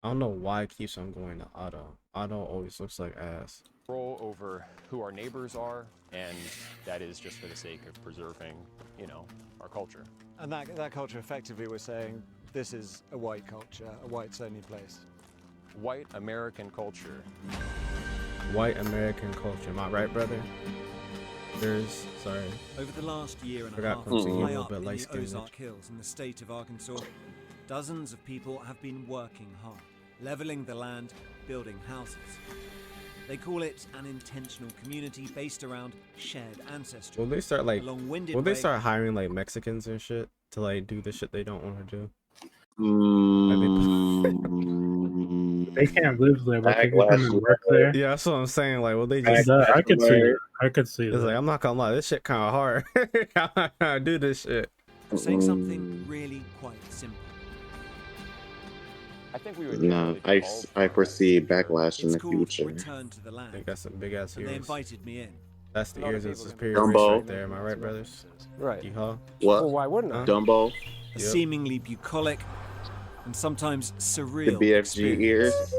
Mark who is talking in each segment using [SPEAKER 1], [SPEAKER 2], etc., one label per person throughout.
[SPEAKER 1] I don't know why it keeps on going to auto. Auto always looks like ass.
[SPEAKER 2] Control over who our neighbors are, and that is just for the sake of preserving, you know, our culture.
[SPEAKER 3] And that culture, effectively, we're saying this is a white culture, a whites only place.
[SPEAKER 2] White American culture.
[SPEAKER 1] White American culture. Am I right, brother? Sorry.
[SPEAKER 3] Over the last year and a
[SPEAKER 1] Forgot
[SPEAKER 3] half,
[SPEAKER 1] Quincy,
[SPEAKER 3] high
[SPEAKER 1] a
[SPEAKER 3] up
[SPEAKER 1] bit
[SPEAKER 3] in the
[SPEAKER 1] light-skinned.
[SPEAKER 3] Ozark Hills in the state of Arkansas, dozens of people have been working hard, leveling the land, building houses. They call it an intentional community based around shared ancestry.
[SPEAKER 1] Will they start like?
[SPEAKER 3] A long-winded
[SPEAKER 1] Will they
[SPEAKER 3] way-
[SPEAKER 1] start hiring like Mexicans and shit to like do the shit they don't want to do?
[SPEAKER 4] They can't live there, but they can come and work there.
[SPEAKER 1] Yeah, that's what I'm saying. Like, will they just?
[SPEAKER 4] I could see it. I could see
[SPEAKER 1] It's
[SPEAKER 4] that.
[SPEAKER 1] like I'm not gonna lie, this shit kind of hard. I'm not gonna do this shit.
[SPEAKER 3] saying something really quite simple.
[SPEAKER 2] I think we would.
[SPEAKER 5] No, I foresee backlash in
[SPEAKER 3] It's
[SPEAKER 5] the
[SPEAKER 3] called
[SPEAKER 5] future.
[SPEAKER 3] Return to the Land.
[SPEAKER 1] They got some big ass
[SPEAKER 3] And they
[SPEAKER 1] ears.
[SPEAKER 3] invited me in.
[SPEAKER 1] That's the ears of the superior
[SPEAKER 5] Dumbo.
[SPEAKER 1] race right there. Am I right, brothers?
[SPEAKER 6] Right.
[SPEAKER 1] Yeehaw.
[SPEAKER 5] What?
[SPEAKER 6] Well, why wouldn't I?
[SPEAKER 1] Huh?
[SPEAKER 5] Dumbo,
[SPEAKER 3] A
[SPEAKER 1] Yep.
[SPEAKER 3] seemingly bucolic and sometimes
[SPEAKER 5] the
[SPEAKER 3] surreal
[SPEAKER 5] BFG
[SPEAKER 3] experience.
[SPEAKER 5] ears.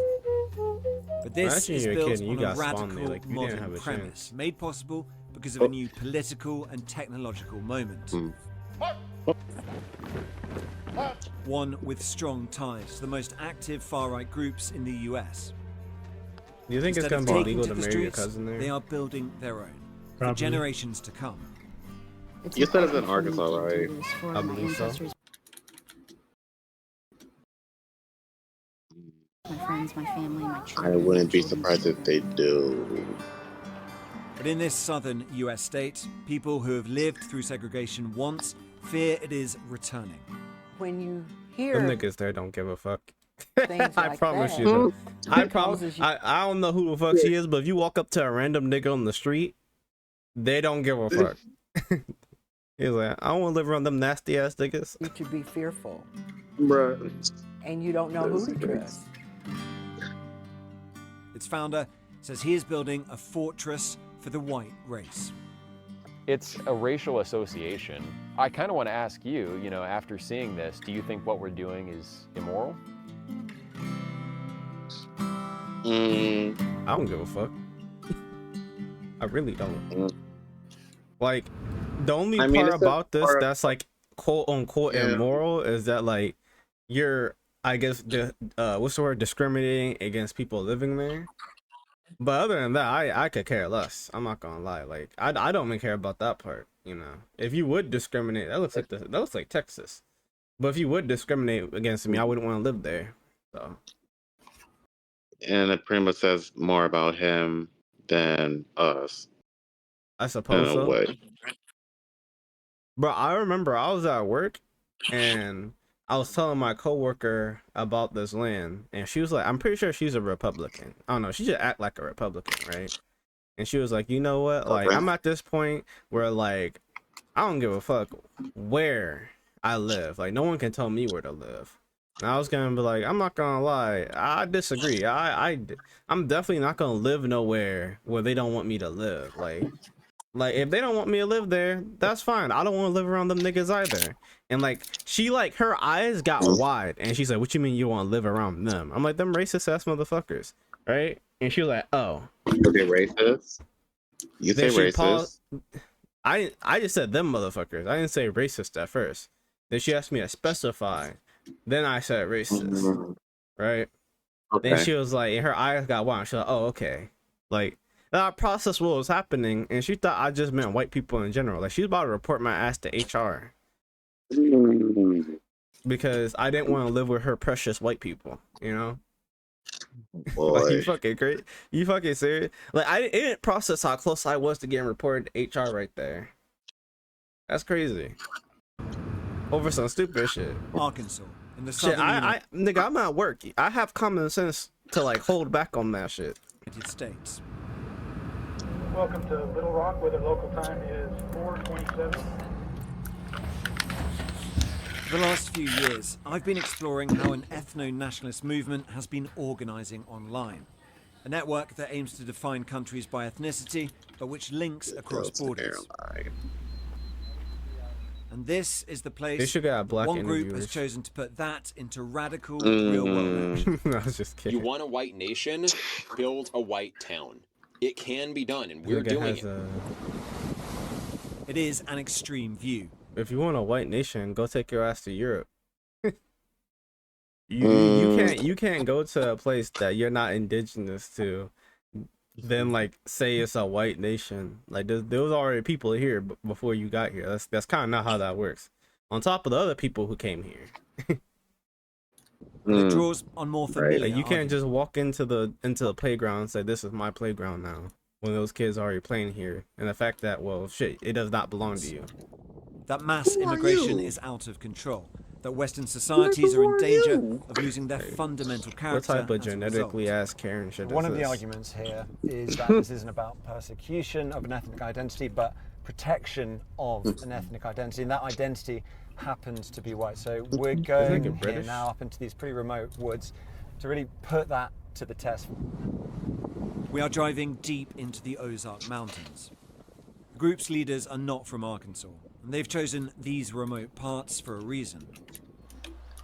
[SPEAKER 3] But this
[SPEAKER 1] Imagine
[SPEAKER 3] is
[SPEAKER 1] you're a
[SPEAKER 3] built
[SPEAKER 1] kid and you
[SPEAKER 3] on a
[SPEAKER 1] got spawned
[SPEAKER 3] radical
[SPEAKER 1] there, like, you didn't
[SPEAKER 3] modern
[SPEAKER 1] have a
[SPEAKER 3] premise,
[SPEAKER 1] chance.
[SPEAKER 3] made possible because of a new political and technological moment. One with strong ties to the most active far-right groups in the US.
[SPEAKER 1] Do you think
[SPEAKER 3] Instead
[SPEAKER 1] it's gonna
[SPEAKER 3] of
[SPEAKER 1] be
[SPEAKER 3] taking
[SPEAKER 1] illegal
[SPEAKER 3] to
[SPEAKER 1] to
[SPEAKER 3] the
[SPEAKER 1] marry your
[SPEAKER 3] streets,
[SPEAKER 1] cousin there?
[SPEAKER 3] they are building their own for
[SPEAKER 4] Probably.
[SPEAKER 3] generations to come.
[SPEAKER 5] You said it's in Arkansas, right?
[SPEAKER 1] I believe so.
[SPEAKER 7] My friends, my family, my
[SPEAKER 5] I
[SPEAKER 7] children.
[SPEAKER 5] wouldn't be
[SPEAKER 7] children's
[SPEAKER 5] surprised if they do.
[SPEAKER 3] But in this southern US state, people who have lived through segregation once fear it is returning.
[SPEAKER 8] When you
[SPEAKER 1] Them
[SPEAKER 8] hear
[SPEAKER 1] niggas there don't give a fuck.
[SPEAKER 8] things
[SPEAKER 1] I
[SPEAKER 8] like
[SPEAKER 1] promise
[SPEAKER 8] that,
[SPEAKER 1] you. Though. I
[SPEAKER 8] it
[SPEAKER 1] promise.
[SPEAKER 8] causes you-
[SPEAKER 1] I don't know who the fuck she is, but if you walk up to a random nigga on the street, they don't give a fuck. He's like, I don't want to live around them nasty ass niggas.
[SPEAKER 8] you to be fearful,
[SPEAKER 5] Bruh.
[SPEAKER 8] and you don't know who to trust.
[SPEAKER 3] Its founder says he is building a fortress for the white race.
[SPEAKER 2] It's a racial association. I kind of want to ask you, you know, after seeing this, do you think what we're doing is immoral?
[SPEAKER 1] I don't give a fuck. I really don't. Like, the only
[SPEAKER 5] I mean,
[SPEAKER 1] part
[SPEAKER 5] it's a
[SPEAKER 1] about this
[SPEAKER 5] part of-
[SPEAKER 1] that's like quote unquote
[SPEAKER 5] Yeah.
[SPEAKER 1] immoral is that like you're, I guess, what's the word, discriminating against people living there. But other than that, I could care less. I'm not gonna lie. Like, I don't even care about that part. You know, if you would discriminate, that looks like Texas. But if you would discriminate against me, I wouldn't want to live there. So
[SPEAKER 5] And it pretty much says more about him than us,
[SPEAKER 1] I
[SPEAKER 5] in
[SPEAKER 1] suppose
[SPEAKER 5] a
[SPEAKER 1] so.
[SPEAKER 5] way.
[SPEAKER 1] Bro, I remember I was at work and I was telling my coworker about this land, and she was like, I'm pretty sure she's a Republican. I don't know, she should act like a Republican, right? And she was like, you know what? Like,
[SPEAKER 5] Okay.
[SPEAKER 1] I'm at this point where like I don't give a fuck where I live. Like, no one can tell me where to live. And I was gonna be like, I'm not gonna lie, I disagree. I'm definitely not gonna live nowhere where they don't want me to live. Like if they don't want me to live there, that's fine. I don't want to live around them niggas either. And like she, like, her eyes got wide and she's like, what you mean you want to live around them? I'm like, them racist ass motherfuckers, right? And she was like, oh,
[SPEAKER 5] Are they racist? You say
[SPEAKER 1] Then she
[SPEAKER 5] racist?
[SPEAKER 1] paused. I just said them motherfuckers. I didn't say racist at first. Then she asked me to specify. Then I said racist, right?
[SPEAKER 5] Okay.
[SPEAKER 1] Then she was like, and her eyes got wide. She's like, oh, okay. Like, I processed what was happening, and she thought I just meant white people in general. Like, she's about to report my ass to HR because I didn't want to live with her precious white people, you know?
[SPEAKER 5] Boy.
[SPEAKER 1] Like, you fucking great. You fucking serious? Like, it didn't process how close I was to getting reported to HR right there. That's crazy. Over some stupid shit.
[SPEAKER 3] Arkansas, in the
[SPEAKER 1] Shit,
[SPEAKER 3] southern
[SPEAKER 1] nigga, I'm at work. I have common sense to like hold back on that shit.
[SPEAKER 3] United States.
[SPEAKER 9] Welcome to Little Rock, where the local time is 4:27.
[SPEAKER 3] For the last few years, I've been exploring how an ethno-nationalist movement has been organizing online. A network that aims to define countries by ethnicity, but which links across borders. And this is the
[SPEAKER 1] They
[SPEAKER 3] place
[SPEAKER 1] should get black
[SPEAKER 3] one group has
[SPEAKER 1] interviewers.
[SPEAKER 3] chosen to put that into radical real-world action.
[SPEAKER 1] I was just kidding.
[SPEAKER 6] You want a white nation? Build a white town. It can be done, and we're
[SPEAKER 1] Nigga
[SPEAKER 6] doing
[SPEAKER 1] has
[SPEAKER 6] it.
[SPEAKER 3] It is an extreme view.
[SPEAKER 1] If you want a white nation, go take your ass to Europe. You can't go to a place that you're not indigenous to, then like say it's a white nation. Like there was already people here before you got here. That's kind of not how that works. On top of the other people who came here.
[SPEAKER 3] It draws on more familiar
[SPEAKER 1] Like, you can't
[SPEAKER 3] arguments.
[SPEAKER 1] just walk into the playground and say this is my playground now when those kids are already playing here. And the fact that, well, shit, it does not belong to you.
[SPEAKER 3] That mass immigration is out of control. That Western societies are in danger of losing their fundamental
[SPEAKER 1] What
[SPEAKER 3] character.
[SPEAKER 1] type of
[SPEAKER 3] as a
[SPEAKER 1] genetically
[SPEAKER 3] result.
[SPEAKER 1] ass Karen shit is
[SPEAKER 10] One of the
[SPEAKER 1] this?
[SPEAKER 10] arguments here is that this isn't about persecution of an ethnic identity, but protection of an ethnic identity, and that identity happens to be white. So we're going here
[SPEAKER 1] British?
[SPEAKER 10] now up into these pretty remote woods to really put that to the test.
[SPEAKER 3] We are driving deep into the Ozark Mountains. The group's leaders are not from Arkansas, and they've chosen these remote parts for a reason.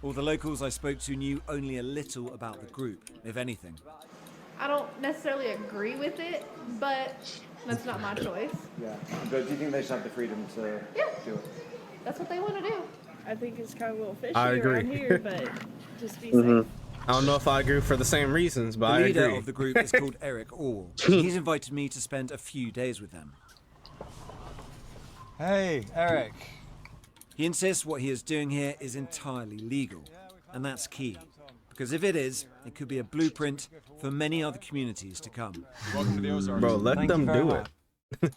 [SPEAKER 3] All the locals I spoke to knew only a little about the group, if anything.
[SPEAKER 11] I don't necessarily agree with it, but that's not my choice.
[SPEAKER 10] Yeah, but do you think they should have the freedom to do it?
[SPEAKER 11] That's what they want to do.
[SPEAKER 12] I think it's kind of a little fishy
[SPEAKER 1] I agree.
[SPEAKER 12] around here, but just be safe.
[SPEAKER 1] I don't know if I agree for the same reasons, but
[SPEAKER 3] The
[SPEAKER 1] I
[SPEAKER 3] leader
[SPEAKER 1] agree.
[SPEAKER 3] of the group is called Eric Orr. He's invited me to spend a few days with them.
[SPEAKER 10] Hey, Eric.
[SPEAKER 3] He insists what he is doing here is entirely legal, and that's key. Because if it is, it could be a blueprint for many other communities to come.
[SPEAKER 2] Welcome to the Ozarks.
[SPEAKER 1] Bro, let
[SPEAKER 10] Thank
[SPEAKER 1] them
[SPEAKER 10] you very
[SPEAKER 1] do
[SPEAKER 10] much.
[SPEAKER 1] it.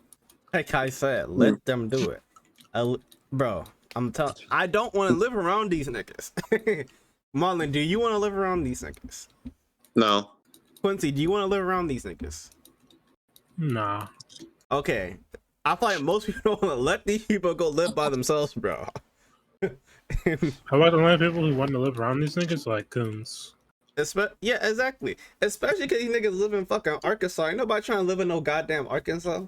[SPEAKER 1] Like I said, let them do it. Bro, I'm telling. I don't want to live around these niggas. Marlon, do you want to live around these niggas?
[SPEAKER 5] No.
[SPEAKER 1] Quincy, do you want to live around these niggas?
[SPEAKER 4] Nah.
[SPEAKER 1] Okay, I feel like most people don't want to let these people go live by themselves, bro.
[SPEAKER 4] How about the only people who want to live around these niggas like coons?
[SPEAKER 1] Yeah, exactly. Especially because these niggas live in fucking Arkansas. Ain't nobody trying to live in no goddamn Arkansas.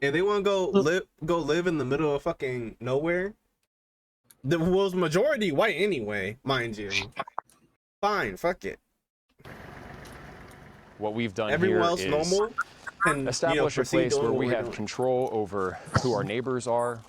[SPEAKER 1] And they want to go live in the middle of fucking nowhere. The world's majority white anyway, mind you. Fine, fuck it.
[SPEAKER 2] What we've done
[SPEAKER 1] Everyone
[SPEAKER 2] here
[SPEAKER 1] else
[SPEAKER 2] is
[SPEAKER 1] normal. And,
[SPEAKER 2] establish a
[SPEAKER 1] proceed
[SPEAKER 2] place
[SPEAKER 1] doing
[SPEAKER 2] where
[SPEAKER 1] what
[SPEAKER 2] we
[SPEAKER 1] we're
[SPEAKER 2] have
[SPEAKER 1] doing.
[SPEAKER 2] control over who our neighbors are,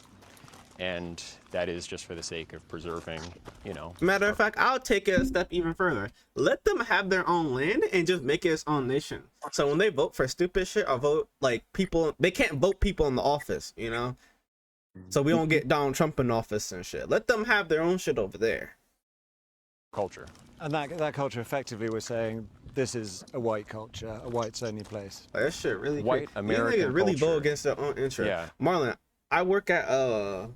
[SPEAKER 2] and that is just for the sake of preserving, you know.
[SPEAKER 1] Matter of fact, I'll take it a step even further. Let them have their own land and just make it its own nation. So when they vote for stupid shit or vote like people, they can't vote people in the office, you know? So we don't get Donald Trump in office and shit. Let them have their own shit over there.
[SPEAKER 2] Culture.
[SPEAKER 10] And that culture effectively was saying this is a white culture, a whites only place.
[SPEAKER 1] Like, that shit really
[SPEAKER 2] White
[SPEAKER 1] crazy.
[SPEAKER 2] American
[SPEAKER 1] These niggas really
[SPEAKER 2] culture.
[SPEAKER 1] vote against their own interest.
[SPEAKER 2] Yeah.
[SPEAKER 1] Marlon, I work at a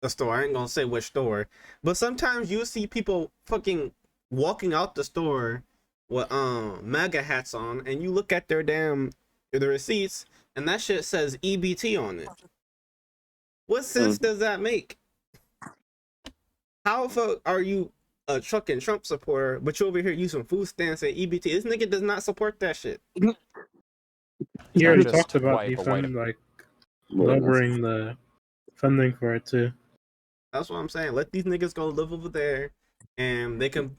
[SPEAKER 1] store. I ain't gonna say which store, but sometimes you see people fucking walking out the store with MAGA hats on, and you look at their receipts, and that shit says EBT on it. What sense does that make? How fuck are you a fucking Trump supporter, but you over here using food stamps and EBT? This nigga does not support that shit.
[SPEAKER 4] He
[SPEAKER 2] not
[SPEAKER 4] already
[SPEAKER 2] just
[SPEAKER 4] talked about
[SPEAKER 2] white, but white.
[SPEAKER 4] like lowering the funding for it too.
[SPEAKER 1] That's what I'm saying. Let these niggas go live over there, and they can,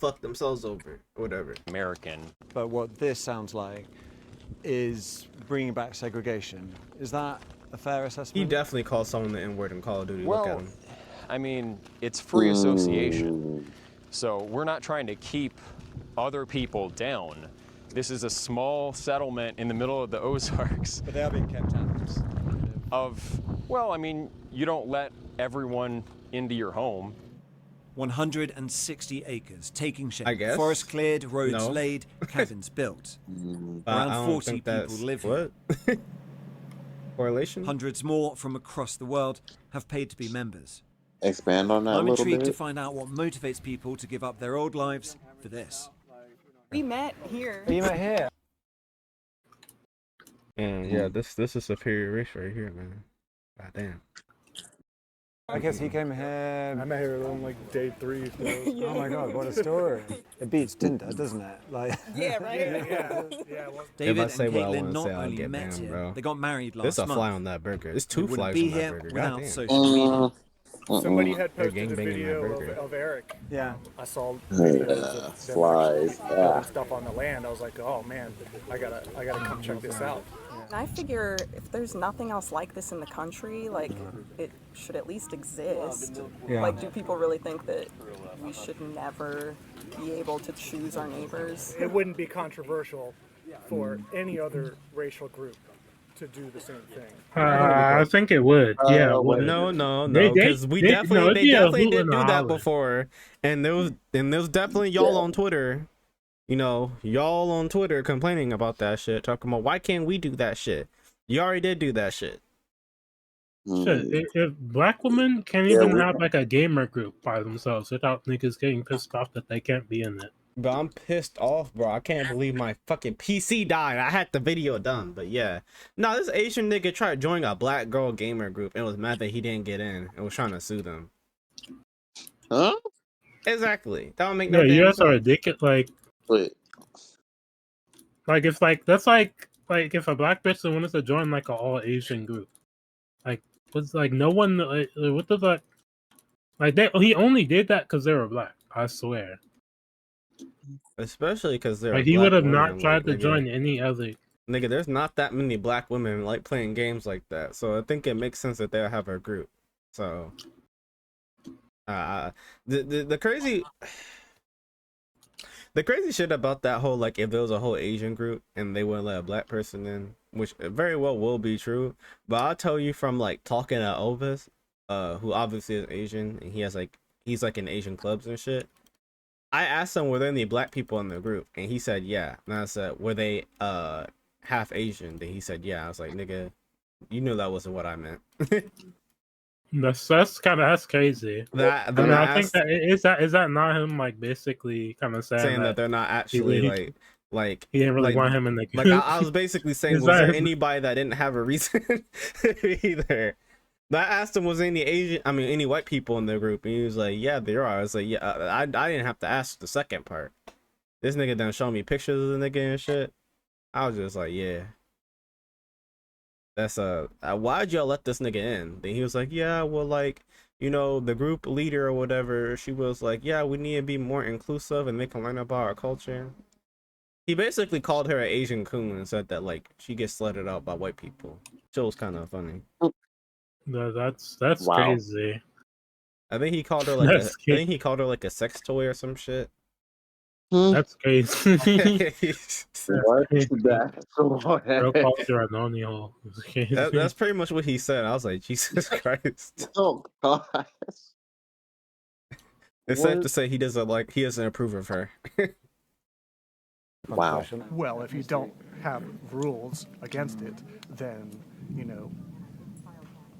[SPEAKER 1] fuck themselves over or whatever.
[SPEAKER 2] American.
[SPEAKER 10] But what this sounds like is bringing back segregation. Is that a fair assessment?
[SPEAKER 1] He definitely called someone the N-word in Call of Duty. Look at
[SPEAKER 2] Well,
[SPEAKER 1] him.
[SPEAKER 2] I mean, it's free association. So we're not trying to keep other people down. This is a small settlement in the middle of the Ozarks.
[SPEAKER 10] But they are being kept out.
[SPEAKER 2] Well, I mean, you don't let everyone into your home.
[SPEAKER 3] 160 acres, taking shape.
[SPEAKER 1] I guess.
[SPEAKER 3] Forest cleared, roads
[SPEAKER 1] No.
[SPEAKER 3] laid, cabins built.
[SPEAKER 1] I
[SPEAKER 3] Around
[SPEAKER 1] don't
[SPEAKER 3] 40
[SPEAKER 1] think
[SPEAKER 3] people
[SPEAKER 1] that's-
[SPEAKER 3] live here.
[SPEAKER 1] What? Correlation?
[SPEAKER 3] Hundreds more from across the world have paid to be members.
[SPEAKER 5] Expand on that a
[SPEAKER 3] I'm
[SPEAKER 5] little
[SPEAKER 3] intrigued to
[SPEAKER 5] bit.
[SPEAKER 3] find out what motivates people to give up their old lives for this.
[SPEAKER 12] We met here.
[SPEAKER 10] You met here.
[SPEAKER 1] Yeah, this is superior race right here, man. God damn.
[SPEAKER 10] I guess he came here.
[SPEAKER 9] I met her on like day 3. So.
[SPEAKER 10] Oh my God, what a story! It beats Tinder, doesn't it? Like.
[SPEAKER 12] Yeah, right.
[SPEAKER 9] Yeah. Well,
[SPEAKER 3] David
[SPEAKER 1] If I say
[SPEAKER 3] and
[SPEAKER 1] what I
[SPEAKER 3] Caitlin
[SPEAKER 1] want to
[SPEAKER 3] not
[SPEAKER 1] say, I'll
[SPEAKER 3] only
[SPEAKER 1] get
[SPEAKER 3] met
[SPEAKER 1] banned,
[SPEAKER 3] here,
[SPEAKER 1] bro.
[SPEAKER 3] they got married
[SPEAKER 1] There's
[SPEAKER 3] last
[SPEAKER 1] a fly
[SPEAKER 3] month.
[SPEAKER 1] on that burger. It's
[SPEAKER 3] They
[SPEAKER 1] 2
[SPEAKER 3] wouldn't
[SPEAKER 1] flies
[SPEAKER 3] be
[SPEAKER 1] on that
[SPEAKER 3] here
[SPEAKER 1] burger.
[SPEAKER 3] without
[SPEAKER 1] Goddamn.
[SPEAKER 3] social media.
[SPEAKER 9] somebody had
[SPEAKER 1] They're
[SPEAKER 9] posted a
[SPEAKER 1] gangbanging that
[SPEAKER 9] video
[SPEAKER 1] burger.
[SPEAKER 9] of Eric.
[SPEAKER 10] Yeah.
[SPEAKER 9] I saw videos of them
[SPEAKER 5] Flies.
[SPEAKER 9] actually building stuff on the land. I was like, oh man, I gotta come check this out.
[SPEAKER 12] I figure if there's nothing else like this in the country, like it should at least exist.
[SPEAKER 10] Yeah.
[SPEAKER 12] Like, do people really think that we should never be able to choose our neighbors?
[SPEAKER 9] It wouldn't be controversial for any other racial group to do the same thing.
[SPEAKER 4] I think it would. Yeah, it would.
[SPEAKER 1] No,
[SPEAKER 4] They-
[SPEAKER 1] because
[SPEAKER 4] they- it'd
[SPEAKER 1] they
[SPEAKER 4] be a
[SPEAKER 1] definitely
[SPEAKER 4] hoot
[SPEAKER 1] did
[SPEAKER 4] and
[SPEAKER 1] do
[SPEAKER 4] a
[SPEAKER 1] that
[SPEAKER 4] holler.
[SPEAKER 1] before, and there was definitely y'all on Twitter, you know, y'all on Twitter complaining about that shit, talking about why can't we do that shit? You already did do that shit.
[SPEAKER 4] Shit, if black women can't even have like a gamer group by themselves without niggas getting pissed off that they can't be in it.
[SPEAKER 1] But I'm pissed off, bro. I can't believe my fucking PC died. I had the video done, but yeah. No, this Asian nigga tried joining a black girl gamer group and was mad that he didn't get in and was trying to sue them.
[SPEAKER 5] Huh?
[SPEAKER 1] Exactly. That don't make no
[SPEAKER 4] Yeah,
[SPEAKER 1] damn
[SPEAKER 4] you guys are
[SPEAKER 1] sense.
[SPEAKER 4] ridiculous. Like if that's like if a black person wanted to join like an all Asian group, like what's like no one what the fuck? Like he only did that because they were black. I swear.
[SPEAKER 1] Especially because they're
[SPEAKER 4] Like he would have not
[SPEAKER 1] women,
[SPEAKER 4] tried
[SPEAKER 1] like,
[SPEAKER 4] to join any other.
[SPEAKER 1] Nigga, there's not that many black women like playing games like that, so I think it makes sense that they'll have a group. So, the crazy shit about that whole, like, if there was a whole Asian group and they wouldn't let a black person in, which very well will be true, but I'll tell you from like talking to Elvis, who obviously is Asian and he's like in Asian clubs and shit. I asked him were there any black people in the group, and he said yeah. And I said were they half Asian? Then he said yeah. I was like, nigga, you knew that wasn't what I meant.
[SPEAKER 4] That's crazy.
[SPEAKER 1] That
[SPEAKER 4] I mean, I think that is that not him like basically kind of
[SPEAKER 1] saying that they're not actually like
[SPEAKER 4] he didn't really want him in the
[SPEAKER 1] like I was basically saying was there
[SPEAKER 4] that-
[SPEAKER 1] anybody that didn't have a reason either. But I asked him was any white people in the group, and he was like, yeah, there are. I was like, yeah, I didn't have to ask the second part. This nigga done show me pictures of the nigga and shit. I was just like, yeah. That's why'd y'all let this nigga in? Then he was like, yeah, well, like, you know, the group leader or whatever, she was like, yeah, we need to be more inclusive and they can learn about our culture. He basically called her an Asian coon and said that like she gets slutted out by white people. It was kind of funny.
[SPEAKER 4] No, that's
[SPEAKER 5] Wow.
[SPEAKER 4] crazy.
[SPEAKER 1] I think he called her like
[SPEAKER 4] That's
[SPEAKER 1] I think he called her like a sex toy or some shit.
[SPEAKER 4] That's crazy.
[SPEAKER 5] What? That's
[SPEAKER 4] Girl called her an only hole.
[SPEAKER 1] That's pretty much what he said. I was like, Jesus Christ.
[SPEAKER 5] Oh gosh.
[SPEAKER 1] It's safe to say he doesn't approve of her.
[SPEAKER 5] Wow.
[SPEAKER 9] Well, if you don't have rules against it, then, you know,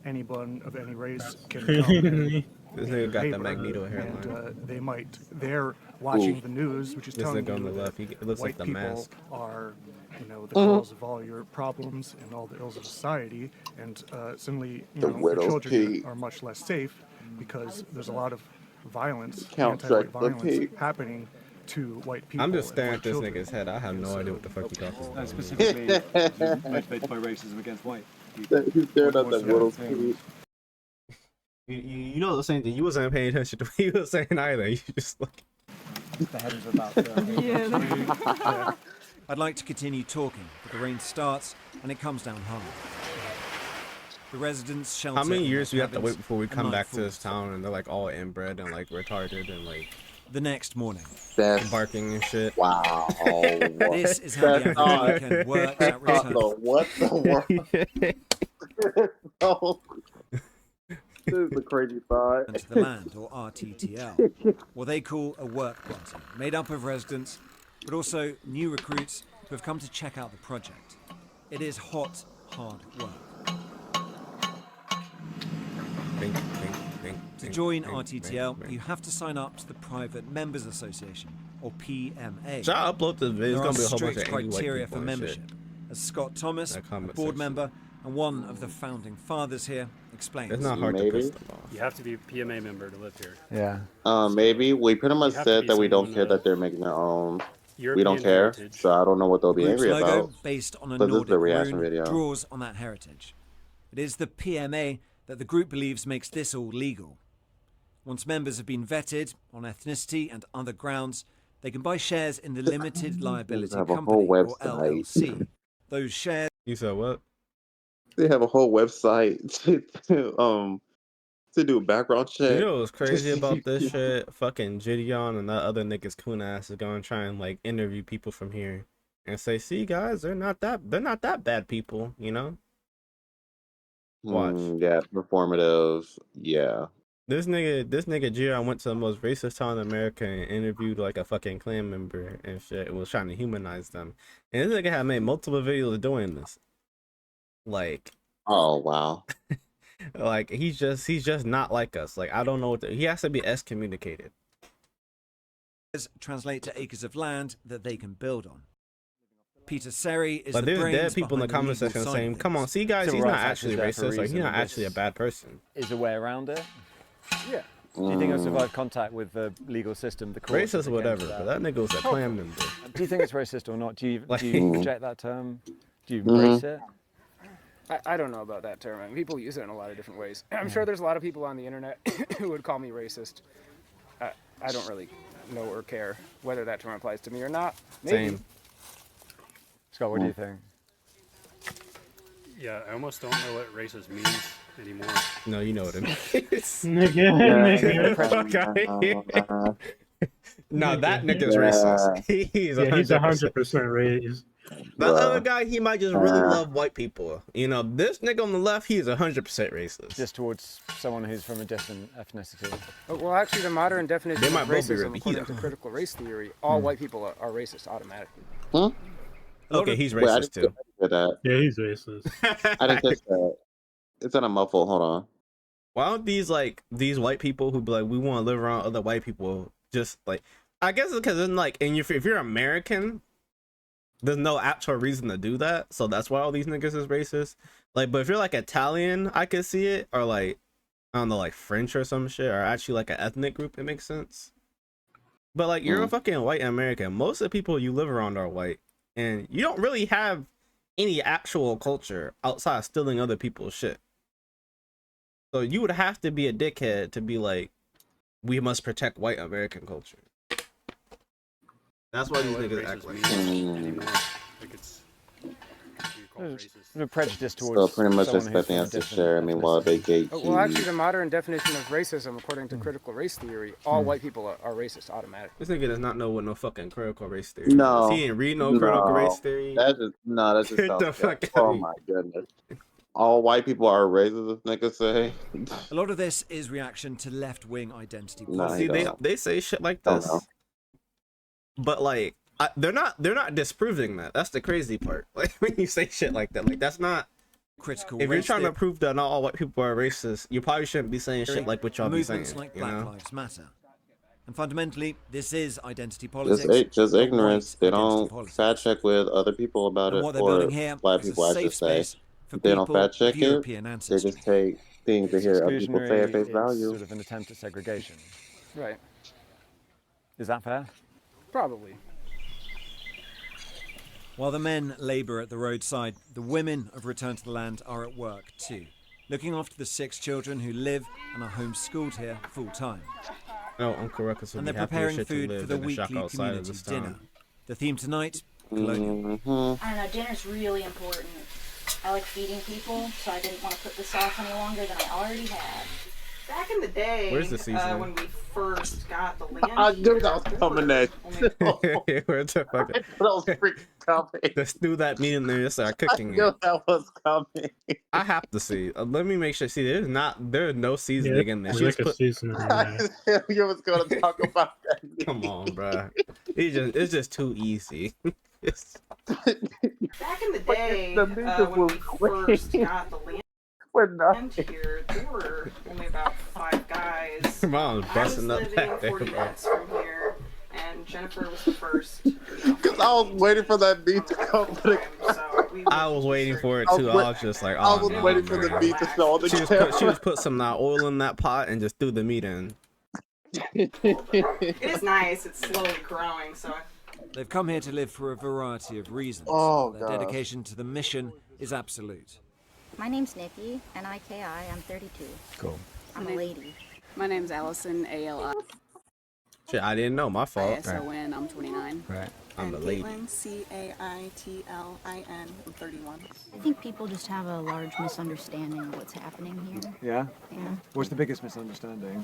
[SPEAKER 9] anyone of any race can come and
[SPEAKER 1] This nigga got the
[SPEAKER 9] paper,
[SPEAKER 1] Magneto hairline.
[SPEAKER 9] and they're watching the news, which is
[SPEAKER 1] This
[SPEAKER 9] telling
[SPEAKER 1] nigga on
[SPEAKER 9] you
[SPEAKER 1] the left,
[SPEAKER 9] that
[SPEAKER 1] it looks like
[SPEAKER 9] white
[SPEAKER 1] the
[SPEAKER 9] people
[SPEAKER 1] mask.
[SPEAKER 9] are, you know, the cause of all your problems and all the ills of society, and suddenly, you
[SPEAKER 5] The
[SPEAKER 9] know, your
[SPEAKER 5] widow's
[SPEAKER 9] children
[SPEAKER 5] peak.
[SPEAKER 9] are much less safe because there's a lot of violence,
[SPEAKER 5] Count
[SPEAKER 9] anti-white
[SPEAKER 5] Dracula
[SPEAKER 9] violence
[SPEAKER 5] peak.
[SPEAKER 9] happening to white people.
[SPEAKER 1] I'm just
[SPEAKER 9] and
[SPEAKER 1] staring
[SPEAKER 9] white
[SPEAKER 1] at this
[SPEAKER 9] children.
[SPEAKER 1] nigga's head. I have no idea what the fuck he talking about.
[SPEAKER 10] Specifically motivated by racism against white people.
[SPEAKER 5] He's staring at
[SPEAKER 10] What's
[SPEAKER 5] that
[SPEAKER 10] the
[SPEAKER 5] little
[SPEAKER 10] thing?
[SPEAKER 5] kid.
[SPEAKER 1] You know the same thing. You wasn't paying attention to what he was saying either. You just like
[SPEAKER 10] The head is about to...
[SPEAKER 3] I'd like to continue talking, but the rain starts and it comes down hard. The residents shelter.
[SPEAKER 1] how many
[SPEAKER 3] in
[SPEAKER 1] years do
[SPEAKER 3] their
[SPEAKER 1] we have to
[SPEAKER 3] cabins,
[SPEAKER 1] wait before we
[SPEAKER 3] and
[SPEAKER 1] come
[SPEAKER 3] night
[SPEAKER 1] back to this
[SPEAKER 3] falls.
[SPEAKER 1] town and they're like all inbred and like retarded and like
[SPEAKER 3] The next morning.
[SPEAKER 5] That's
[SPEAKER 1] barking and shit.
[SPEAKER 5] wow.
[SPEAKER 3] This is how the
[SPEAKER 5] That's
[SPEAKER 3] average weekend works at return.
[SPEAKER 5] What the world? No. This is a crazy thought.
[SPEAKER 3] To the land, or RTTL, what they call a work party, made up of residents, but also new recruits who have come to check out the project. It is hot, hard work.
[SPEAKER 1] Bing, bing, bing,
[SPEAKER 3] To
[SPEAKER 1] bing,
[SPEAKER 3] join
[SPEAKER 1] bing,
[SPEAKER 3] RTTL,
[SPEAKER 1] bing, bing.
[SPEAKER 3] you have to sign up to the Private Members Association, or PMA.
[SPEAKER 1] Should I upload this video? It's
[SPEAKER 3] There are
[SPEAKER 1] gonna be a whole bunch
[SPEAKER 3] strict
[SPEAKER 1] of angry white
[SPEAKER 3] criteria
[SPEAKER 1] people
[SPEAKER 3] for
[SPEAKER 1] and shit.
[SPEAKER 3] membership. As Scott Thomas,
[SPEAKER 1] That
[SPEAKER 3] a
[SPEAKER 1] comment
[SPEAKER 3] board
[SPEAKER 1] section.
[SPEAKER 3] member and one of the founding fathers here, explains.
[SPEAKER 1] It's not hard to piss
[SPEAKER 5] Maybe.
[SPEAKER 1] them off.
[SPEAKER 13] You have to be a PMA member to live here.
[SPEAKER 10] Yeah.
[SPEAKER 5] Maybe we pretty much
[SPEAKER 13] You have to
[SPEAKER 5] said
[SPEAKER 13] be
[SPEAKER 5] that we don't
[SPEAKER 13] someone
[SPEAKER 5] care
[SPEAKER 13] of
[SPEAKER 5] that they're making their own. We don't
[SPEAKER 13] European
[SPEAKER 5] care,
[SPEAKER 13] heritage.
[SPEAKER 5] so I don't know what they'll
[SPEAKER 3] The
[SPEAKER 5] be
[SPEAKER 3] group's
[SPEAKER 5] angry
[SPEAKER 3] logo,
[SPEAKER 5] about.
[SPEAKER 3] based on a
[SPEAKER 5] But this is the
[SPEAKER 3] Nordic
[SPEAKER 5] reaction
[SPEAKER 3] rune,
[SPEAKER 5] video.
[SPEAKER 3] draws on that heritage. It is the PMA that the group believes makes this all legal. Once members have been vetted on ethnicity and other grounds, they can buy shares in the limited liability
[SPEAKER 5] have a
[SPEAKER 3] company,
[SPEAKER 5] whole
[SPEAKER 3] or
[SPEAKER 5] website.
[SPEAKER 3] LLC. Those shares.
[SPEAKER 1] You said what?
[SPEAKER 5] They have a whole website to do background check.
[SPEAKER 1] You know what's crazy about this shit? Fucking Gideon and that other nigga's coon ass is gonna try and like interview people from here and say, "See, guys, they're not that bad people," you know. Watch.
[SPEAKER 5] Yeah, performative. Yeah.
[SPEAKER 1] This nigga Gideon went to the most racist town in America and interviewed like a fucking clan member and shit and was trying to humanize them. And this nigga had made multiple videos doing this. Like,
[SPEAKER 5] oh wow.
[SPEAKER 1] Like he's just not like us. Like I don't know what he has to be excommunicated.
[SPEAKER 3] Translate to acres of land that they can build on. Peter Seri is
[SPEAKER 1] But
[SPEAKER 3] the
[SPEAKER 1] there's
[SPEAKER 3] brains
[SPEAKER 1] dead people in the
[SPEAKER 3] behind
[SPEAKER 1] comment
[SPEAKER 3] legal
[SPEAKER 1] section
[SPEAKER 3] side of
[SPEAKER 1] saying, "Come on,
[SPEAKER 3] things.
[SPEAKER 1] see guys,
[SPEAKER 10] Civil
[SPEAKER 1] he's not
[SPEAKER 10] Rights Act
[SPEAKER 1] actually
[SPEAKER 10] is there for a
[SPEAKER 1] racist. Like he's
[SPEAKER 10] reason,
[SPEAKER 1] not
[SPEAKER 10] and
[SPEAKER 1] actually a
[SPEAKER 10] this
[SPEAKER 1] bad person."
[SPEAKER 10] Is a way around it.
[SPEAKER 13] Yeah.
[SPEAKER 10] Do you think it'll survive contact with the legal system, the courts?
[SPEAKER 1] Racist, whatever. But that nigga was a clan member.
[SPEAKER 10] Do you think it's racist or not? Do you
[SPEAKER 1] Like-
[SPEAKER 10] reject that term? Do you embrace it?
[SPEAKER 13] I don't know about that term. I mean, people use it in a lot of different ways. I'm sure there's a lot of people on the internet who would call me racist. I don't really know or care whether that term applies to me or not. Maybe.
[SPEAKER 1] Same.
[SPEAKER 10] Scott, what do you think?
[SPEAKER 13] Yeah, I almost don't know what racist means anymore.
[SPEAKER 1] No, you know what it means.
[SPEAKER 4] Nigga.
[SPEAKER 1] Fuck outta here. No, that nigga's racist. He's 100%
[SPEAKER 4] 100% racist.
[SPEAKER 1] The other guy, he might just really love white people. You know, this nigga on the left, he's 100% racist.
[SPEAKER 10] Just towards someone who's from a different ethnicity.
[SPEAKER 13] Well, actually, the modern definition
[SPEAKER 1] They
[SPEAKER 13] of
[SPEAKER 1] might both be
[SPEAKER 13] racism,
[SPEAKER 1] racist.
[SPEAKER 13] according to critical race theory, all white people are racist automatically.
[SPEAKER 5] Huh?
[SPEAKER 1] Okay, he's
[SPEAKER 5] Wait, I
[SPEAKER 1] racist
[SPEAKER 5] didn't
[SPEAKER 1] too.
[SPEAKER 5] get that.
[SPEAKER 4] Yeah, he's racist.
[SPEAKER 5] I didn't catch that. It's on a muffle. Hold on.
[SPEAKER 1] Why don't these white people who be like, we want to live around other white people, just like, I guess it's because then like, and if you're American, there's no actual reason to do that, so that's why all these niggas is racist. Like, but if you're like Italian, I could see it, or like, I don't know, like French or some shit, or actually like an ethnic group, it makes sense. But like, you're a fucking white American. Most of the people you live around are white, and you don't really have any actual culture outside of stealing other people's shit. So you would have to be a dickhead to be like, we must protect white American culture. That's why these niggas act like
[SPEAKER 13] Anymore. Like it's
[SPEAKER 10] The prejudice towards
[SPEAKER 5] So pretty much
[SPEAKER 10] someone who's
[SPEAKER 5] expecting
[SPEAKER 10] from a
[SPEAKER 5] us to
[SPEAKER 10] different
[SPEAKER 5] share. I mean, while they gatekeep.
[SPEAKER 13] Well, actually, the modern definition of racism, according to critical race theory, all white people are racist automatically.
[SPEAKER 1] This nigga does not know what no fucking critical race theory is.
[SPEAKER 5] No.
[SPEAKER 1] He ain't read no critical race theory.
[SPEAKER 5] That's just
[SPEAKER 1] Get
[SPEAKER 5] sounds
[SPEAKER 1] the fuck
[SPEAKER 5] good.
[SPEAKER 1] out
[SPEAKER 5] Oh
[SPEAKER 1] of
[SPEAKER 5] my goodness. All white people are racist, niggas say.
[SPEAKER 3] A lot of this is reaction to left-wing identity
[SPEAKER 5] Nah,
[SPEAKER 3] politics.
[SPEAKER 1] See, they say shit like
[SPEAKER 5] Don't
[SPEAKER 1] this,
[SPEAKER 5] know.
[SPEAKER 1] but like they're not disproving that. That's the crazy part. Like when you say shit like that, like that's not
[SPEAKER 3] critical.
[SPEAKER 1] If you're
[SPEAKER 3] race
[SPEAKER 1] trying to
[SPEAKER 3] theory,
[SPEAKER 1] prove that not all white people are racist, you probably shouldn't be saying shit like what y'all be saying.
[SPEAKER 3] movements like
[SPEAKER 1] You
[SPEAKER 3] Black
[SPEAKER 1] know?
[SPEAKER 3] Lives Matter, and fundamentally, this is identity politics.
[SPEAKER 5] Just
[SPEAKER 3] not
[SPEAKER 5] ignorance.
[SPEAKER 3] white
[SPEAKER 5] They
[SPEAKER 3] identity
[SPEAKER 5] don't
[SPEAKER 3] politics.
[SPEAKER 5] fact check with other people about
[SPEAKER 3] And
[SPEAKER 5] it,
[SPEAKER 3] what they're
[SPEAKER 5] or
[SPEAKER 3] building here
[SPEAKER 5] black
[SPEAKER 3] is a
[SPEAKER 5] people, I
[SPEAKER 3] safe
[SPEAKER 5] should say.
[SPEAKER 3] space for
[SPEAKER 5] If they don't
[SPEAKER 3] people
[SPEAKER 5] fact check
[SPEAKER 3] with
[SPEAKER 5] it,
[SPEAKER 3] European
[SPEAKER 5] they
[SPEAKER 3] ancestry.
[SPEAKER 5] just take things to
[SPEAKER 10] It's
[SPEAKER 5] hear other people say at
[SPEAKER 10] exclusionary,
[SPEAKER 5] face
[SPEAKER 10] it's
[SPEAKER 5] value.
[SPEAKER 10] sort of an attempt at segregation.
[SPEAKER 13] Right.
[SPEAKER 10] Is that fair?
[SPEAKER 13] Probably.
[SPEAKER 3] While the men labour at the roadside, the women of Return to the Land are at work too, looking after the 6 children who live and are homeschooled here full time.
[SPEAKER 1] No, Uncle Ruckus would
[SPEAKER 3] And
[SPEAKER 1] be
[SPEAKER 3] they're
[SPEAKER 1] happy as
[SPEAKER 3] preparing
[SPEAKER 1] shit to
[SPEAKER 3] food for
[SPEAKER 1] live
[SPEAKER 3] the
[SPEAKER 1] in a shack
[SPEAKER 3] weekly
[SPEAKER 1] outside of
[SPEAKER 3] community
[SPEAKER 1] this
[SPEAKER 3] dinner.
[SPEAKER 1] town.
[SPEAKER 3] The theme tonight, colonial.
[SPEAKER 12] I don't know, dinner's really important. I like feeding people, so I didn't want to put this off any longer than I already had.
[SPEAKER 14] Back in the day,
[SPEAKER 1] Where's the seasoning?
[SPEAKER 14] when we first got the land,
[SPEAKER 5] I knew that was coming next.
[SPEAKER 1] Where the fuck?
[SPEAKER 5] That was freaking coming.
[SPEAKER 1] Just threw that meat in there and start
[SPEAKER 5] I
[SPEAKER 1] cooking
[SPEAKER 5] knew
[SPEAKER 1] it.
[SPEAKER 5] that was coming.
[SPEAKER 1] I have to see. Let me make sure. See, there's no seasoning in there.
[SPEAKER 4] There's
[SPEAKER 1] She
[SPEAKER 4] like
[SPEAKER 1] just
[SPEAKER 4] a
[SPEAKER 1] put.
[SPEAKER 4] seasoning in
[SPEAKER 5] I
[SPEAKER 4] there.
[SPEAKER 5] just knew you was gonna talk about that.
[SPEAKER 1] Come on, bruh. It's just too easy. It's...
[SPEAKER 14] back in the day,
[SPEAKER 5] The meat
[SPEAKER 14] when
[SPEAKER 5] was
[SPEAKER 14] we first
[SPEAKER 5] quick.
[SPEAKER 14] got the land
[SPEAKER 5] We're not.
[SPEAKER 14] here, there were only about 5 guys.
[SPEAKER 1] Mom's
[SPEAKER 14] I was
[SPEAKER 1] busting up
[SPEAKER 14] living
[SPEAKER 1] back there,
[SPEAKER 14] 40
[SPEAKER 1] bro.
[SPEAKER 14] minutes from here, and Jennifer was the first.
[SPEAKER 5] Because I was waiting for that beat to come. But
[SPEAKER 14] So
[SPEAKER 1] I was waiting for it
[SPEAKER 5] I was
[SPEAKER 1] too.
[SPEAKER 5] wait-
[SPEAKER 1] I was just like,
[SPEAKER 5] I
[SPEAKER 1] oh
[SPEAKER 5] was
[SPEAKER 1] no,
[SPEAKER 5] waiting for the
[SPEAKER 1] man.
[SPEAKER 5] meat to show on the
[SPEAKER 1] She
[SPEAKER 5] camera.
[SPEAKER 1] was put some oil in that pot and just threw the meat in.
[SPEAKER 14] It is nice. It's slowly growing, so.
[SPEAKER 3] They've come here to live for a variety of reasons.
[SPEAKER 5] Oh,
[SPEAKER 3] Their
[SPEAKER 5] gosh.
[SPEAKER 3] dedication to the mission is absolute.
[SPEAKER 7] My name's Nikki, N-I-K-I. I'm 32.
[SPEAKER 10] Cool.
[SPEAKER 7] I'm a lady.
[SPEAKER 15] My name's Allison,
[SPEAKER 1] Shit, I didn't know. My fault.
[SPEAKER 15] A-L-I-S-O-N. I'm 29.
[SPEAKER 10] Right.
[SPEAKER 1] I'm a lady.
[SPEAKER 14] Caitlin, C-A-I-T-L-I-N. I'm 31.
[SPEAKER 7] I think people just have a large misunderstanding of what's happening here.
[SPEAKER 10] Yeah?
[SPEAKER 7] Yeah.
[SPEAKER 10] What's the biggest misunderstanding?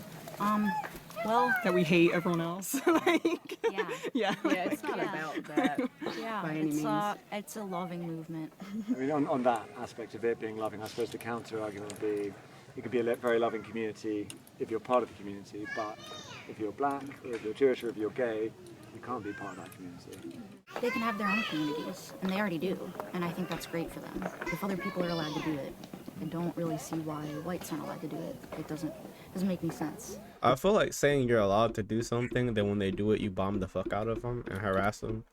[SPEAKER 7] Well,
[SPEAKER 14] That we hate everyone else. Like,
[SPEAKER 7] yeah.
[SPEAKER 14] yeah.
[SPEAKER 15] Yeah, it's not about that
[SPEAKER 7] Yeah,
[SPEAKER 15] by any means.
[SPEAKER 7] it's a loving movement.
[SPEAKER 10] I mean, on that aspect of it being loving, I suppose the counter argument would be it could be a very loving community if you're part of the community, but if you're black, or if you're Jewish, or if you're gay, you can't be part of that community.
[SPEAKER 7] They can have their own communities, and they already do, and I think that's great for them. If other people are allowed to do it, I don't really see why whites aren't allowed to do it. It doesn't make any sense.
[SPEAKER 1] I feel like saying you're allowed to do something, then when they do it, you bomb the fuck out of them and harass them.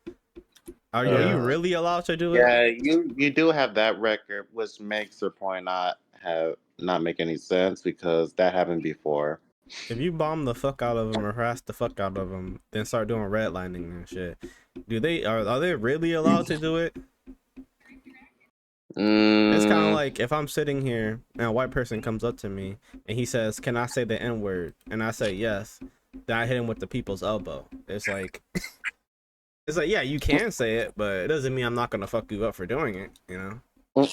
[SPEAKER 1] Are you really allowed to do it?
[SPEAKER 5] Yeah, you do have that record, which makes your point not make any sense because that happened before.
[SPEAKER 1] If you bomb the fuck out of them or harass the fuck out of them, then start doing redlining and shit. Are they really allowed to do it? It's kind of like if I'm sitting here and a white person comes up to me and he says, "Can I say the N-word?" and I say yes, then I hit him with the people's elbow. It's like, yeah, you can say it, but it doesn't mean I'm not gonna fuck you up for doing it. You know.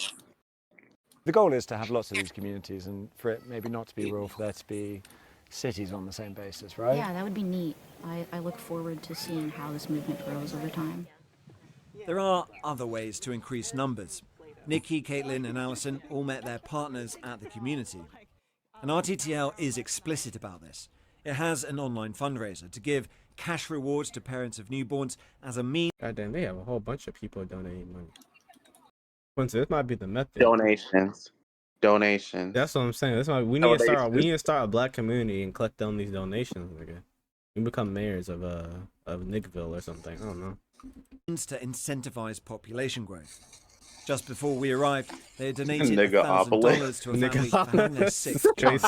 [SPEAKER 10] The goal is to have lots of these communities and for it maybe not to be rural, for there to be cities on the same basis, right?
[SPEAKER 7] Yeah, that would be neat. I look forward to seeing how this movement grows over time.
[SPEAKER 3] There are other ways to increase numbers. Nikki, Caitlin, and Allison all met their partners at the community. And RTTL is explicit about this. It has an online fundraiser to give cash rewards to parents of newborns as a means.
[SPEAKER 1] Goddamn, they have a whole bunch of people donating money. Quincy, this might be the method.
[SPEAKER 5] Donations.
[SPEAKER 1] That's what I'm saying. That's why we need to start a black community and collect down these donations, nigga. We become mayors of Nickville or something. I don't know.
[SPEAKER 3] To incentivize population growth. Just before we arrived, they had donated
[SPEAKER 5] Niggaopolis.
[SPEAKER 3] $1,000 to a family for having their sixth child.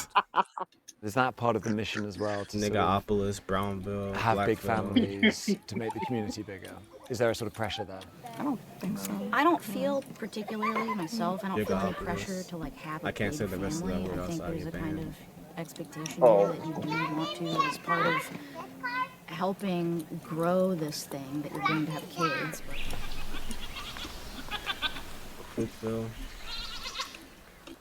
[SPEAKER 10] Is that part of the mission as well? To
[SPEAKER 1] Niggaopolis, Brownville,
[SPEAKER 10] have big
[SPEAKER 1] Blackville.
[SPEAKER 10] families to make the community bigger. Is there a sort of pressure there?
[SPEAKER 7] I don't think so. I don't feel particularly myself. I don't feel any pressure to like have a
[SPEAKER 1] I can't
[SPEAKER 7] big
[SPEAKER 1] say the rest of that
[SPEAKER 7] family.
[SPEAKER 1] word
[SPEAKER 7] I think
[SPEAKER 1] outside
[SPEAKER 7] there's a
[SPEAKER 1] of
[SPEAKER 7] kind
[SPEAKER 1] band.
[SPEAKER 7] of expectation here that you do want to as part of helping grow this thing that you're going to have kids.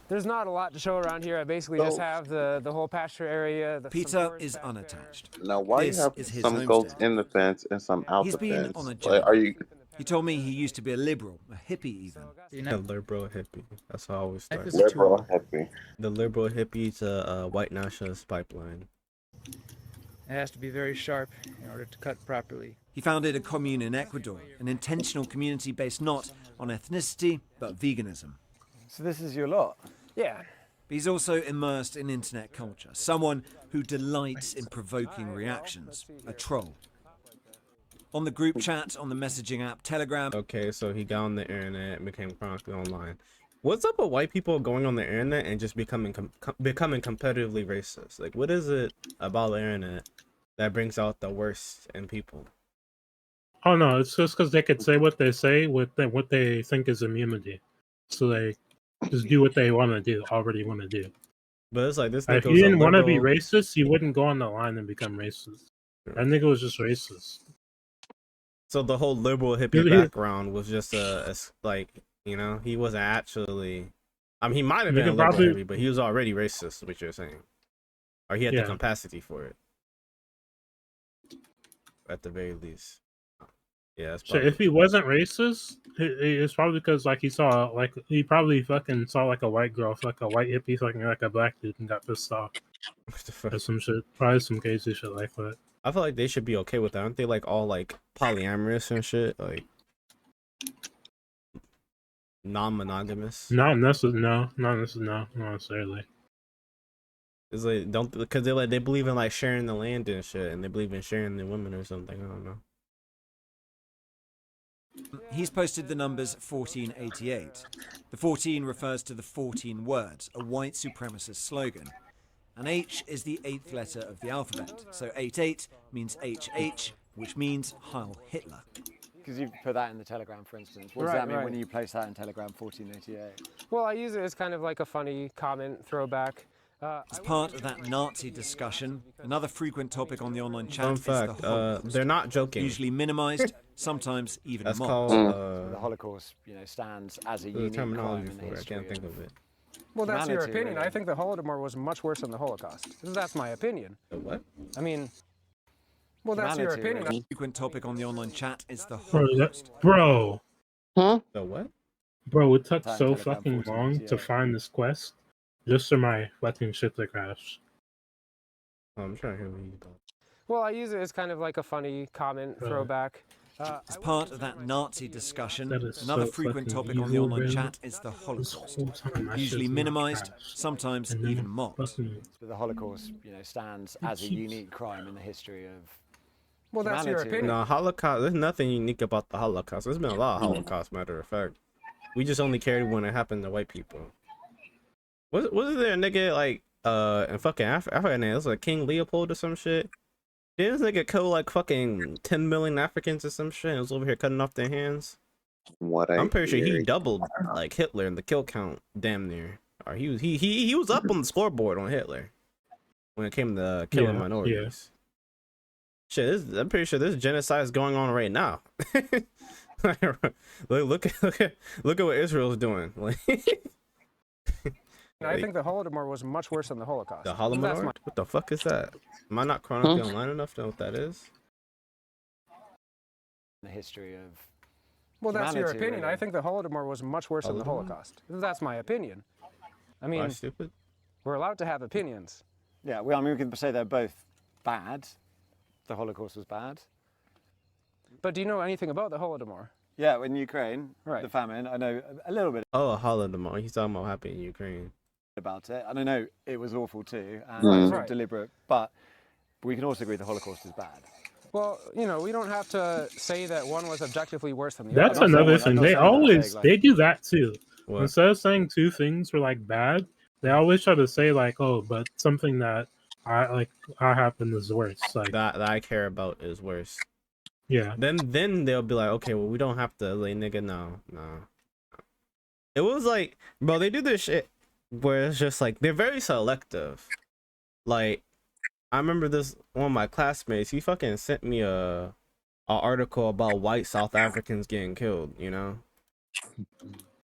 [SPEAKER 13] There's not a lot to show around here. I basically just have the whole pasture area.
[SPEAKER 3] Peter is unattached.
[SPEAKER 5] Now, why
[SPEAKER 3] This
[SPEAKER 5] you have
[SPEAKER 3] is his
[SPEAKER 5] some goats
[SPEAKER 3] homestead.
[SPEAKER 5] in the fence and some out
[SPEAKER 3] He's
[SPEAKER 5] the
[SPEAKER 3] been
[SPEAKER 5] fence?
[SPEAKER 3] on a
[SPEAKER 5] Like,
[SPEAKER 3] journey.
[SPEAKER 5] are you?
[SPEAKER 3] He told me he used to be a liberal, a hippie even.
[SPEAKER 1] A liberal hippie. That's how I always start.
[SPEAKER 5] Liberal hippie.
[SPEAKER 1] The liberal hippie to white nationalist pipeline.
[SPEAKER 13] It has to be very sharp in order to cut properly.
[SPEAKER 3] He founded a commune in Ecuador, an intentional community based not on ethnicity, but veganism.
[SPEAKER 10] So this is your lot?
[SPEAKER 13] Yeah.
[SPEAKER 3] But he's also immersed in internet culture, someone who delights in provoking reactions, a troll. On the group chat, on the messaging app Telegram.
[SPEAKER 1] Okay, so he got on the internet and became chronically online. What's up with white people going on the internet and just becoming competitively racist? Like, what is it about the internet that brings out the worst in people?
[SPEAKER 4] Oh no, it's just because they could say what they say with what they think is immunity, so they just do what they already want to do.
[SPEAKER 1] But it's like this.
[SPEAKER 4] If you didn't want to be racist, you wouldn't go on the line and become racist. That nigga was just racist.
[SPEAKER 1] So the whole liberal hippie background was just like, you know, he wasn't actually. I mean, he might have been a liberal hippie, but he was already racist. What you're saying, or he had the capacity for it, at the very least. Yeah, that's
[SPEAKER 4] so if he wasn't racist, it's probably because like he probably fucking saw like a white girl, like a white hippie, fucking like a black dude, and got pissed off. Or some shit, probably some crazy shit like that.
[SPEAKER 1] I feel like they should be okay with that. Aren't they like all like polyamorous and shit? Like non-monogamous?
[SPEAKER 4] Not necessarily.
[SPEAKER 1] It's like because they believe in like sharing the land and shit, and they believe in sharing the women or something. I don't know.
[SPEAKER 3] He's posted the numbers 1488. The 14 refers to the 14 words, a white supremacist slogan. And H is the 8th letter of the alphabet. So 88 means HH, which means Heil Hitler.
[SPEAKER 10] Because you put that in the Telegram, for instance. What does that mean when you place that in Telegram 1488?
[SPEAKER 13] Well, I use it as kind of like a funny comment, throwback.
[SPEAKER 3] As part of that Nazi discussion, another frequent topic on the online chat
[SPEAKER 1] Fun
[SPEAKER 3] is
[SPEAKER 1] fact,
[SPEAKER 3] the Holocaust.
[SPEAKER 1] they're not joking.
[SPEAKER 3] Usually minimized, sometimes even
[SPEAKER 1] That's
[SPEAKER 3] mocked.
[SPEAKER 1] called
[SPEAKER 10] The Holocaust, stands as a
[SPEAKER 1] the
[SPEAKER 10] unique
[SPEAKER 1] terminology
[SPEAKER 10] crime in the
[SPEAKER 1] for it. I
[SPEAKER 10] history
[SPEAKER 1] can't think of it.
[SPEAKER 13] Well, that's your
[SPEAKER 10] humanity,
[SPEAKER 13] opinion.
[SPEAKER 10] really.
[SPEAKER 13] I think the Holodomor was much worse than the Holocaust. That's my opinion.
[SPEAKER 1] The what?
[SPEAKER 13] I mean, well, that's your
[SPEAKER 10] Humanity,
[SPEAKER 13] opinion.
[SPEAKER 3] A frequent topic on the online chat is the
[SPEAKER 4] Bro,
[SPEAKER 3] Holocaust.
[SPEAKER 4] bro,
[SPEAKER 1] The what?
[SPEAKER 4] bro, it took
[SPEAKER 10] Time
[SPEAKER 4] so
[SPEAKER 10] Telegram
[SPEAKER 4] fucking long to
[SPEAKER 10] 1488.
[SPEAKER 4] find this quest just for my fucking ship to crash.
[SPEAKER 1] Oh, I'm trying to hear what you thought.
[SPEAKER 13] Well, I use it as kind of like a funny comment, throwback.
[SPEAKER 3] As part of that Nazi discussion,
[SPEAKER 4] That is
[SPEAKER 3] another
[SPEAKER 4] so
[SPEAKER 3] frequent
[SPEAKER 4] fucking
[SPEAKER 3] topic on the
[SPEAKER 4] evil,
[SPEAKER 3] online
[SPEAKER 4] bro.
[SPEAKER 3] chat is the
[SPEAKER 4] This
[SPEAKER 3] Holocaust.
[SPEAKER 4] whole time my
[SPEAKER 3] Usually
[SPEAKER 4] shit's not
[SPEAKER 3] minimized,
[SPEAKER 4] crashed.
[SPEAKER 3] sometimes
[SPEAKER 4] And then
[SPEAKER 3] even mocked.
[SPEAKER 4] fucking-
[SPEAKER 10] But the Holocaust, stands as a unique crime in the history of
[SPEAKER 13] Well, that's your
[SPEAKER 10] humanity.
[SPEAKER 13] opinion.
[SPEAKER 1] No, Holocaust. There's nothing unique about the Holocaust. There's been a lot of Holocaust, matter of fact. We just only cared when it happened to white people. Wasn't there a nigga like in fucking Africa? It was like King Leopold or some shit. Didn't this nigga kill like fucking 10 million Africans or some shit? And was over here cutting off their hands. I'm pretty sure he doubled like Hitler in the kill count, damn near. Or he was up on the scoreboard on Hitler when it came to killing minorities. Shit, I'm pretty sure this genocide is going on right now. look at what Israel's doing. Like,
[SPEAKER 13] I think the Holodomor was much worse than the Holocaust.
[SPEAKER 1] the
[SPEAKER 13] That's
[SPEAKER 1] Holodomor?
[SPEAKER 13] my-
[SPEAKER 1] What the fuck is that? Am I not chronically online enough to know what that is?
[SPEAKER 10] In the history of
[SPEAKER 13] Well, that's your
[SPEAKER 10] humanity,
[SPEAKER 13] opinion.
[SPEAKER 10] really.
[SPEAKER 13] I think the Holodomor was much worse than the
[SPEAKER 1] Holodomor?
[SPEAKER 13] Holocaust. That's my opinion. I
[SPEAKER 1] Am I
[SPEAKER 13] mean,
[SPEAKER 1] stupid?
[SPEAKER 13] we're allowed to have opinions.
[SPEAKER 10] Yeah, well, I mean, we can say they're both bad. The Holocaust was bad.
[SPEAKER 13] But do you know anything about the Holodomor?
[SPEAKER 10] Yeah, in Ukraine,
[SPEAKER 13] Right.
[SPEAKER 10] the famine, I know a little bit
[SPEAKER 1] Oh, Holodomor. He's talking about what happened in Ukraine.
[SPEAKER 10] about it. And I know it was awful too, and
[SPEAKER 1] Right.
[SPEAKER 10] it was
[SPEAKER 13] Right.
[SPEAKER 10] deliberate, but we can also agree the Holocaust is bad.
[SPEAKER 13] Well, we don't have to say that one was objectively worse than the
[SPEAKER 4] That's
[SPEAKER 13] other.
[SPEAKER 4] another
[SPEAKER 10] I'm
[SPEAKER 4] thing.
[SPEAKER 10] not
[SPEAKER 4] They
[SPEAKER 10] saying that,
[SPEAKER 4] always
[SPEAKER 10] like-
[SPEAKER 4] they do that too.
[SPEAKER 1] What?
[SPEAKER 4] Instead of saying two things were like bad, they always try to say like, oh, but something that I happened is worse. Like
[SPEAKER 1] That I care about is worse.
[SPEAKER 4] yeah.
[SPEAKER 1] Then they'll be like, okay, well, we don't have to, like, nigga, no. It was like, bro, they do this shit where it's just like they're very selective. Like, I remember this one of my classmates. He fucking sent me a article about white South Africans getting killed. And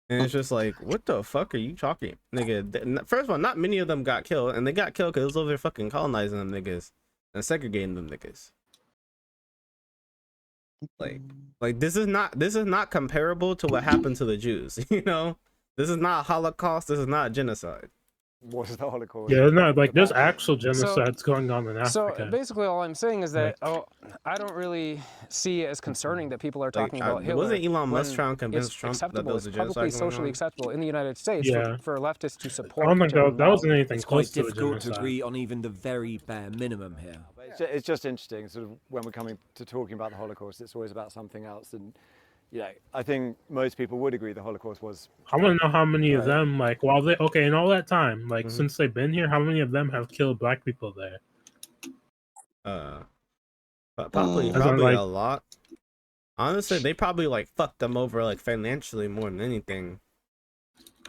[SPEAKER 1] it's just like, what the fuck are you talking, nigga? First of all, not many of them got killed, and they got killed because it was over there fucking colonizing them niggas and segregating them niggas. Like this is not comparable to what happened to the Jews. This is not Holocaust. This is not genocide.
[SPEAKER 10] What is the Holocaust?
[SPEAKER 4] Yeah, no, like there's actual genocides going on in
[SPEAKER 13] So
[SPEAKER 4] Africa.
[SPEAKER 13] basically, all I'm saying is that I don't really see it as concerning that people are talking about Hitler.
[SPEAKER 1] Wasn't Elon Musk
[SPEAKER 13] when
[SPEAKER 1] trying to convince
[SPEAKER 13] it's
[SPEAKER 1] Trump that
[SPEAKER 13] acceptable,
[SPEAKER 1] there was a
[SPEAKER 13] it's publicly
[SPEAKER 1] genocide going
[SPEAKER 13] socially
[SPEAKER 1] on?
[SPEAKER 13] acceptable in the United States
[SPEAKER 4] Yeah.
[SPEAKER 13] for leftists to support.
[SPEAKER 4] I don't think that wasn't anything
[SPEAKER 3] It's
[SPEAKER 4] close
[SPEAKER 3] quite
[SPEAKER 4] to a
[SPEAKER 3] difficult to
[SPEAKER 4] genocide.
[SPEAKER 3] agree on even the very bare minimum here.
[SPEAKER 10] It's just interesting, sort of, when we're coming to talking about the Holocaust, it's always about something else. And, I think most people would agree the Holocaust was.
[SPEAKER 4] I want to know how many of
[SPEAKER 10] Right.
[SPEAKER 4] them, like, while they in all that time, like
[SPEAKER 1] Mm-hmm.
[SPEAKER 4] since they've been here, how many of them have killed black people there?
[SPEAKER 1] Probably
[SPEAKER 4] As in, like-
[SPEAKER 1] a lot. Honestly, they probably like fucked them over like financially more than anything.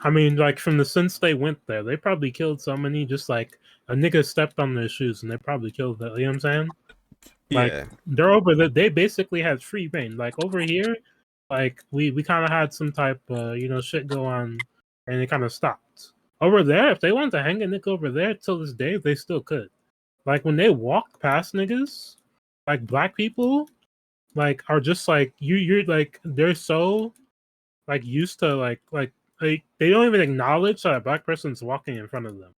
[SPEAKER 4] I mean, like since they went there, they probably killed so many. Just like a nigga stepped on their shoes, and they probably killed them. You know what I'm saying? Like,
[SPEAKER 1] Yeah.
[SPEAKER 4] they're over there. They basically had free reign. Like over here, like we kind of had some type shit go on, and it kind of stopped. Over there, if they wanted to hang a nigga over there till this day, they still could. Like when they walk past niggas, like black people, like are just like you're like they're so like used to like they don't even acknowledge that a black person's walking in front of them.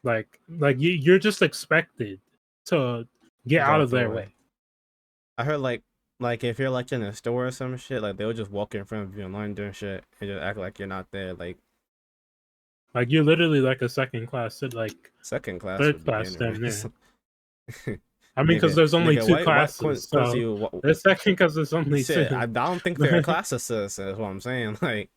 [SPEAKER 4] Like you're just expected to get out of their way.
[SPEAKER 1] I heard like if you're like in a store or some shit, like they'll just walk in front of you in line doing shit and just act like you're not there. Like
[SPEAKER 4] Like you're literally like a second class, like
[SPEAKER 1] second class,
[SPEAKER 4] third
[SPEAKER 1] would be
[SPEAKER 4] class down
[SPEAKER 1] anyways.
[SPEAKER 4] there. I mean, because there's only two classes.
[SPEAKER 1] Quincy,
[SPEAKER 4] So there's second because there's only two.
[SPEAKER 1] I don't think they're a classicist. Is what I'm saying. Like,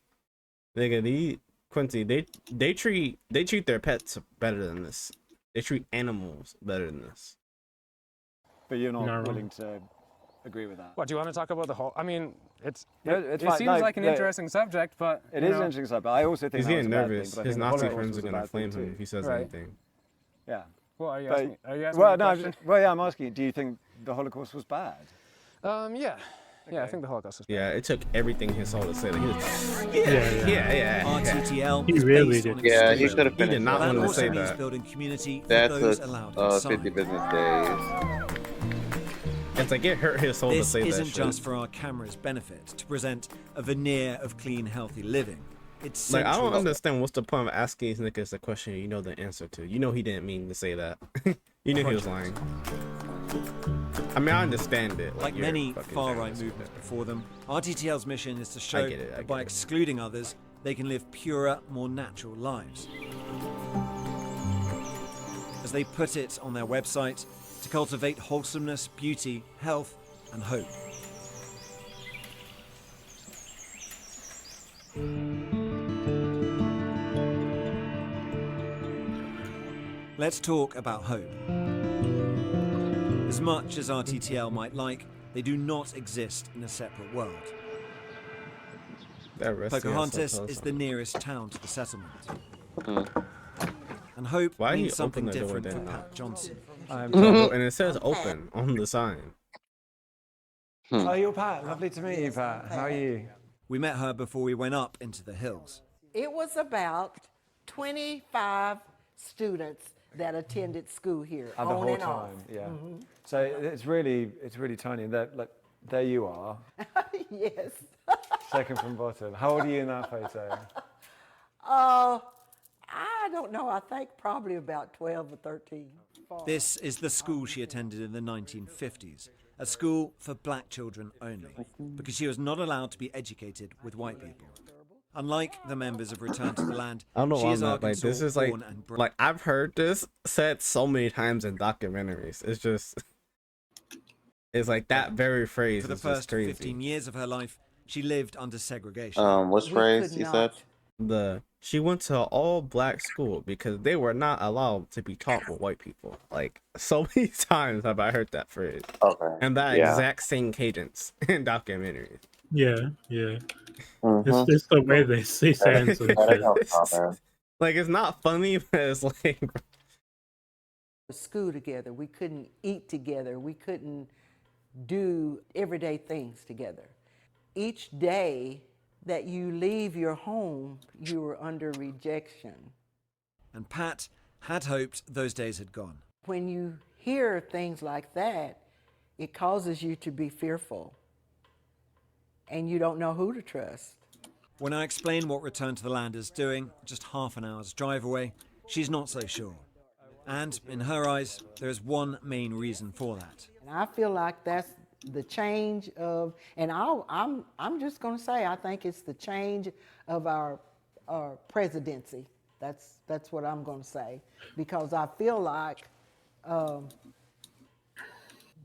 [SPEAKER 1] nigga, Quincy, they treat their pets better than this. They treat animals better than this.
[SPEAKER 10] But you're not willing to agree with that.
[SPEAKER 13] What, do you want to talk about the whole? I mean, it
[SPEAKER 10] fine.
[SPEAKER 13] seems like an interesting subject, but
[SPEAKER 10] it is an interesting subject. I also think
[SPEAKER 1] he's
[SPEAKER 10] that
[SPEAKER 1] getting
[SPEAKER 10] was a bad
[SPEAKER 1] nervous.
[SPEAKER 10] thing, but I
[SPEAKER 1] His
[SPEAKER 10] think the
[SPEAKER 1] Nazi
[SPEAKER 10] Holocaust
[SPEAKER 1] friends are
[SPEAKER 10] was a
[SPEAKER 1] gonna
[SPEAKER 10] bad thing
[SPEAKER 1] flame him
[SPEAKER 10] too.
[SPEAKER 1] if he says
[SPEAKER 13] Right.
[SPEAKER 1] anything.
[SPEAKER 10] Yeah.
[SPEAKER 13] Well, are you
[SPEAKER 10] But-
[SPEAKER 13] asking? Are you asking
[SPEAKER 10] well,
[SPEAKER 13] me a
[SPEAKER 10] no,
[SPEAKER 13] question?
[SPEAKER 10] I'm asking. Do you think the Holocaust was bad?
[SPEAKER 13] Yeah. Yeah, I think the Holocaust was bad.
[SPEAKER 1] Yeah, it took everything he saw to say that. He was,
[SPEAKER 3] RTTL
[SPEAKER 4] He
[SPEAKER 3] is
[SPEAKER 4] really
[SPEAKER 3] based
[SPEAKER 4] did.
[SPEAKER 3] on
[SPEAKER 5] Yeah,
[SPEAKER 3] extreme
[SPEAKER 5] he could have
[SPEAKER 1] He
[SPEAKER 5] finished.
[SPEAKER 1] did not
[SPEAKER 3] That
[SPEAKER 1] want to
[SPEAKER 3] also
[SPEAKER 1] say
[SPEAKER 3] means
[SPEAKER 1] that.
[SPEAKER 3] building community for
[SPEAKER 5] That
[SPEAKER 3] those
[SPEAKER 5] took
[SPEAKER 3] allowed
[SPEAKER 5] 50
[SPEAKER 3] inside.
[SPEAKER 5] business days.
[SPEAKER 1] It's like it hurt his soul to
[SPEAKER 3] This
[SPEAKER 1] say that
[SPEAKER 3] isn't
[SPEAKER 1] shit.
[SPEAKER 3] just for our camera's benefit to present a veneer of clean, healthy living. It's
[SPEAKER 1] Like, I don't
[SPEAKER 3] central.
[SPEAKER 1] understand what's the point of asking these niggas a question you know the answer to. You know he didn't mean to say that. You knew he was lying. I mean, I understand it.
[SPEAKER 3] Like
[SPEAKER 1] you're
[SPEAKER 3] many
[SPEAKER 1] fucking
[SPEAKER 3] far-right
[SPEAKER 1] famous.
[SPEAKER 3] movements before them, RTTL's mission is to show
[SPEAKER 1] get it, I
[SPEAKER 3] that by
[SPEAKER 1] get it.
[SPEAKER 3] excluding others, they can live purer, more natural lives. As they put it on their website, to cultivate wholesomeness, beauty, health, and hope. Let's talk about hope. As much as RTTL might like, they do not exist in a separate world.
[SPEAKER 1] That resting
[SPEAKER 3] Pocahontas
[SPEAKER 1] also
[SPEAKER 3] is the nearest town to the settlement.
[SPEAKER 5] Mhm.
[SPEAKER 3] And hope
[SPEAKER 1] Why he
[SPEAKER 3] means something
[SPEAKER 1] opened the door
[SPEAKER 3] different for
[SPEAKER 1] then?
[SPEAKER 3] Pat Johnson.
[SPEAKER 1] And it says open on the sign.
[SPEAKER 10] Oh, you're Pat. Lovely to meet you, Pat. How are you?
[SPEAKER 3] We met her before we went up into the hills.
[SPEAKER 8] It was about 25 students that attended school here.
[SPEAKER 10] The
[SPEAKER 8] on
[SPEAKER 10] whole
[SPEAKER 8] and off.
[SPEAKER 10] time, yeah. So it's really tiny. There you are,
[SPEAKER 8] Yes.
[SPEAKER 10] second from bottom. How old are you in that photo?
[SPEAKER 8] I don't know. I think probably about 12 or 13.
[SPEAKER 3] This is the school she attended in the 1950s, a school for black children only, because she was not allowed to be educated with white people. Unlike the members of Return to the Land,
[SPEAKER 1] I don't know
[SPEAKER 3] she
[SPEAKER 1] why
[SPEAKER 3] is
[SPEAKER 1] I'm not like this
[SPEAKER 3] Arkansas
[SPEAKER 1] is like
[SPEAKER 3] born and bred.
[SPEAKER 1] like I've heard this said so many times in documentaries. It's just it's like that very phrase
[SPEAKER 3] For the
[SPEAKER 1] is just
[SPEAKER 3] first
[SPEAKER 1] crazy.
[SPEAKER 3] 15 years of her life, she lived under segregation.
[SPEAKER 5] What's phrase you said?
[SPEAKER 1] She went to an all black school because they were not allowed to be taught with white people. Like so many times have I heard that phrase.
[SPEAKER 5] Okay.
[SPEAKER 1] And that
[SPEAKER 5] Yeah.
[SPEAKER 1] exact same cadence in documentaries.
[SPEAKER 4] Yeah, yeah.
[SPEAKER 5] Mhm.
[SPEAKER 4] It's the way they say things.
[SPEAKER 1] Like it's not funny, but it's like
[SPEAKER 8] School together. We couldn't eat together. We couldn't do everyday things together. Each day that you leave your home, you are under rejection.
[SPEAKER 3] And Pat had hoped those days had gone.
[SPEAKER 8] When you hear things like that, it causes you to be fearful. And you don't know who to trust.
[SPEAKER 3] When I explain what Return to the Land is doing, just half an hour's drive away, she's not so sure. And in her eyes, there is one main reason for that.
[SPEAKER 8] And I feel like that's the change of, and I'm just going to say, I think it's the change of our presidency. That's what I'm going to say, because I feel like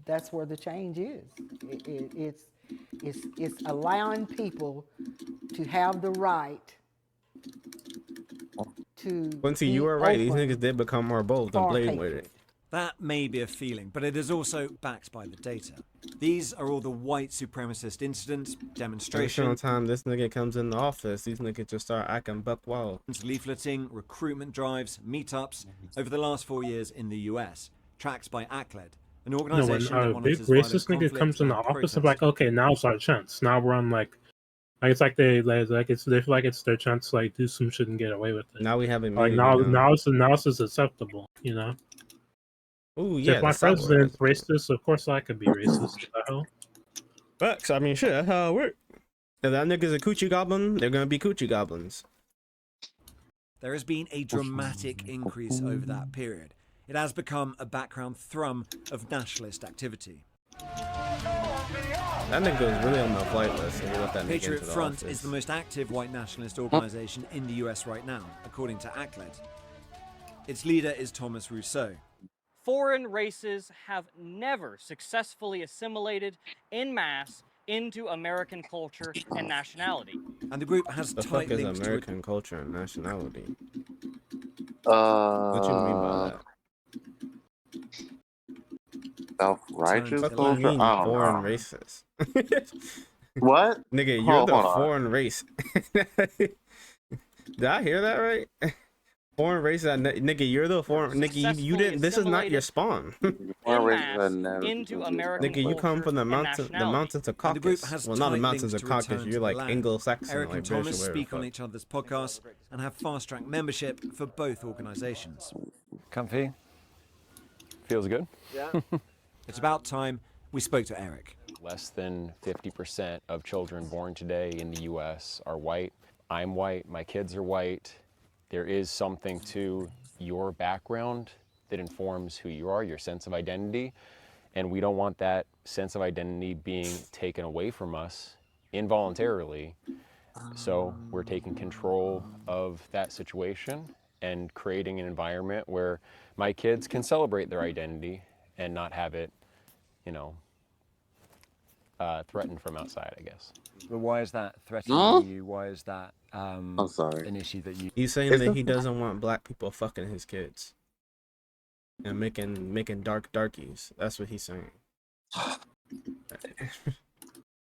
[SPEAKER 8] that's where the change is. It's allowing people to have the right to.
[SPEAKER 1] Quincy, you were right. These niggas did become more bold and played with it.
[SPEAKER 3] That may be a feeling, but it is also backed by the data. These are all the white supremacist incidents,
[SPEAKER 1] Every
[SPEAKER 3] demonstrations,
[SPEAKER 1] time this nigga comes in the office, these niggas just start acting buck wild.
[SPEAKER 3] leafleting, recruitment drives, meetups over the last 4 years in the US, tracked by ACLED, an
[SPEAKER 4] No,
[SPEAKER 3] organization that
[SPEAKER 4] when a big
[SPEAKER 3] monitors violent
[SPEAKER 4] racist nigga
[SPEAKER 3] conflict
[SPEAKER 4] comes in the
[SPEAKER 3] and
[SPEAKER 4] office, I'm
[SPEAKER 3] protest.
[SPEAKER 4] like, okay, now it's our chance. Now we're on like it's like they feel like it's their chance to like do some shit and get away with it.
[SPEAKER 1] Now we have
[SPEAKER 4] like
[SPEAKER 1] immunity
[SPEAKER 4] now it's acceptable, you know.
[SPEAKER 1] Ooh,
[SPEAKER 4] So
[SPEAKER 1] yeah.
[SPEAKER 4] if my
[SPEAKER 1] the South
[SPEAKER 4] president's racist, of course I could be racist. What the hell?
[SPEAKER 1] Facts. I mean, shit, that's how it works. If that nigga's a coochie goblin, they're gonna be coochie goblins.
[SPEAKER 3] There has been a dramatic increase over that period. It has become a background thrum of nationalist activity.
[SPEAKER 1] That nigga was really on the flight list, and you let that nigga
[SPEAKER 3] Patriot
[SPEAKER 1] into the
[SPEAKER 3] Front
[SPEAKER 1] office.
[SPEAKER 3] is the most active white nationalist organization in the US right now, according to ACLED. Its leader is Thomas Rousseau.
[SPEAKER 16] foreign races have never successfully assimilated en masse into American culture and nationality.
[SPEAKER 3] And the group has
[SPEAKER 1] The
[SPEAKER 3] tight
[SPEAKER 1] fuck is
[SPEAKER 3] links
[SPEAKER 1] American culture and nationality?
[SPEAKER 5] What
[SPEAKER 1] What you mean by that?
[SPEAKER 5] Self-righteous
[SPEAKER 1] What do you
[SPEAKER 5] culture?
[SPEAKER 1] mean
[SPEAKER 5] I don't
[SPEAKER 1] foreign
[SPEAKER 5] know.
[SPEAKER 1] races?
[SPEAKER 5] What?
[SPEAKER 1] Nigga, you're the
[SPEAKER 5] Hold on.
[SPEAKER 1] foreign race. Did I hear that right? Foreign race, nigga, you're the foreign nigga. You didn't. This is not your spawn.
[SPEAKER 5] Foreign races have never
[SPEAKER 16] into American
[SPEAKER 1] Nigga, you come from the mountains of
[SPEAKER 3] And the group
[SPEAKER 1] Caucasus.
[SPEAKER 3] has
[SPEAKER 1] Well, not the
[SPEAKER 3] tight
[SPEAKER 1] mountains
[SPEAKER 3] links
[SPEAKER 1] of
[SPEAKER 3] to
[SPEAKER 1] Caucasus.
[SPEAKER 3] return
[SPEAKER 1] You're
[SPEAKER 3] to the
[SPEAKER 1] like
[SPEAKER 3] land.
[SPEAKER 1] Anglo-Saxon,
[SPEAKER 3] Eric
[SPEAKER 1] like
[SPEAKER 3] and
[SPEAKER 1] British
[SPEAKER 3] Thomas
[SPEAKER 1] or whatever.
[SPEAKER 3] speak on each other's podcasts and have fast-track membership for both organisations.
[SPEAKER 2] Comfy? Feels good?
[SPEAKER 3] Yeah. It's about time we spoke to Eric.
[SPEAKER 2] Less than 50% of children born today in the US are white. I'm white, my kids are white. There is something to your background that informs who you are, your sense of identity. And we don't want that sense of identity being taken away from us involuntarily. So we're taking control of that situation and creating an environment where my kids can celebrate their identity and not have it, you know, threatened from outside, I guess.
[SPEAKER 10] But why is that threatening
[SPEAKER 5] Huh?
[SPEAKER 10] you? Why is that
[SPEAKER 5] I'm sorry.
[SPEAKER 10] an issue that you...
[SPEAKER 1] He's saying that he doesn't want black people fucking his kids and making darkies. That's what he's saying.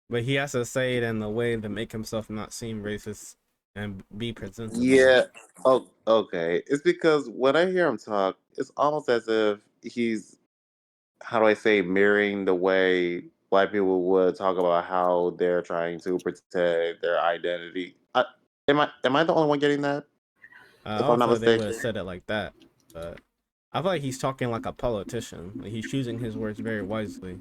[SPEAKER 1] But he has to say it in the way to make himself not seem racist and be presentable.
[SPEAKER 5] Yeah. Oh, okay. It's because when I hear him talk, it's almost as if he's, how do I say, mirroring the way white people would talk about how they're trying to protect their identity. Am I the only one getting that?
[SPEAKER 1] I
[SPEAKER 5] If I'm
[SPEAKER 1] don't
[SPEAKER 5] not
[SPEAKER 1] feel like they would have
[SPEAKER 5] mistaken.
[SPEAKER 1] said it like that, but I feel like he's talking like a politician. Like he's choosing his words very wisely.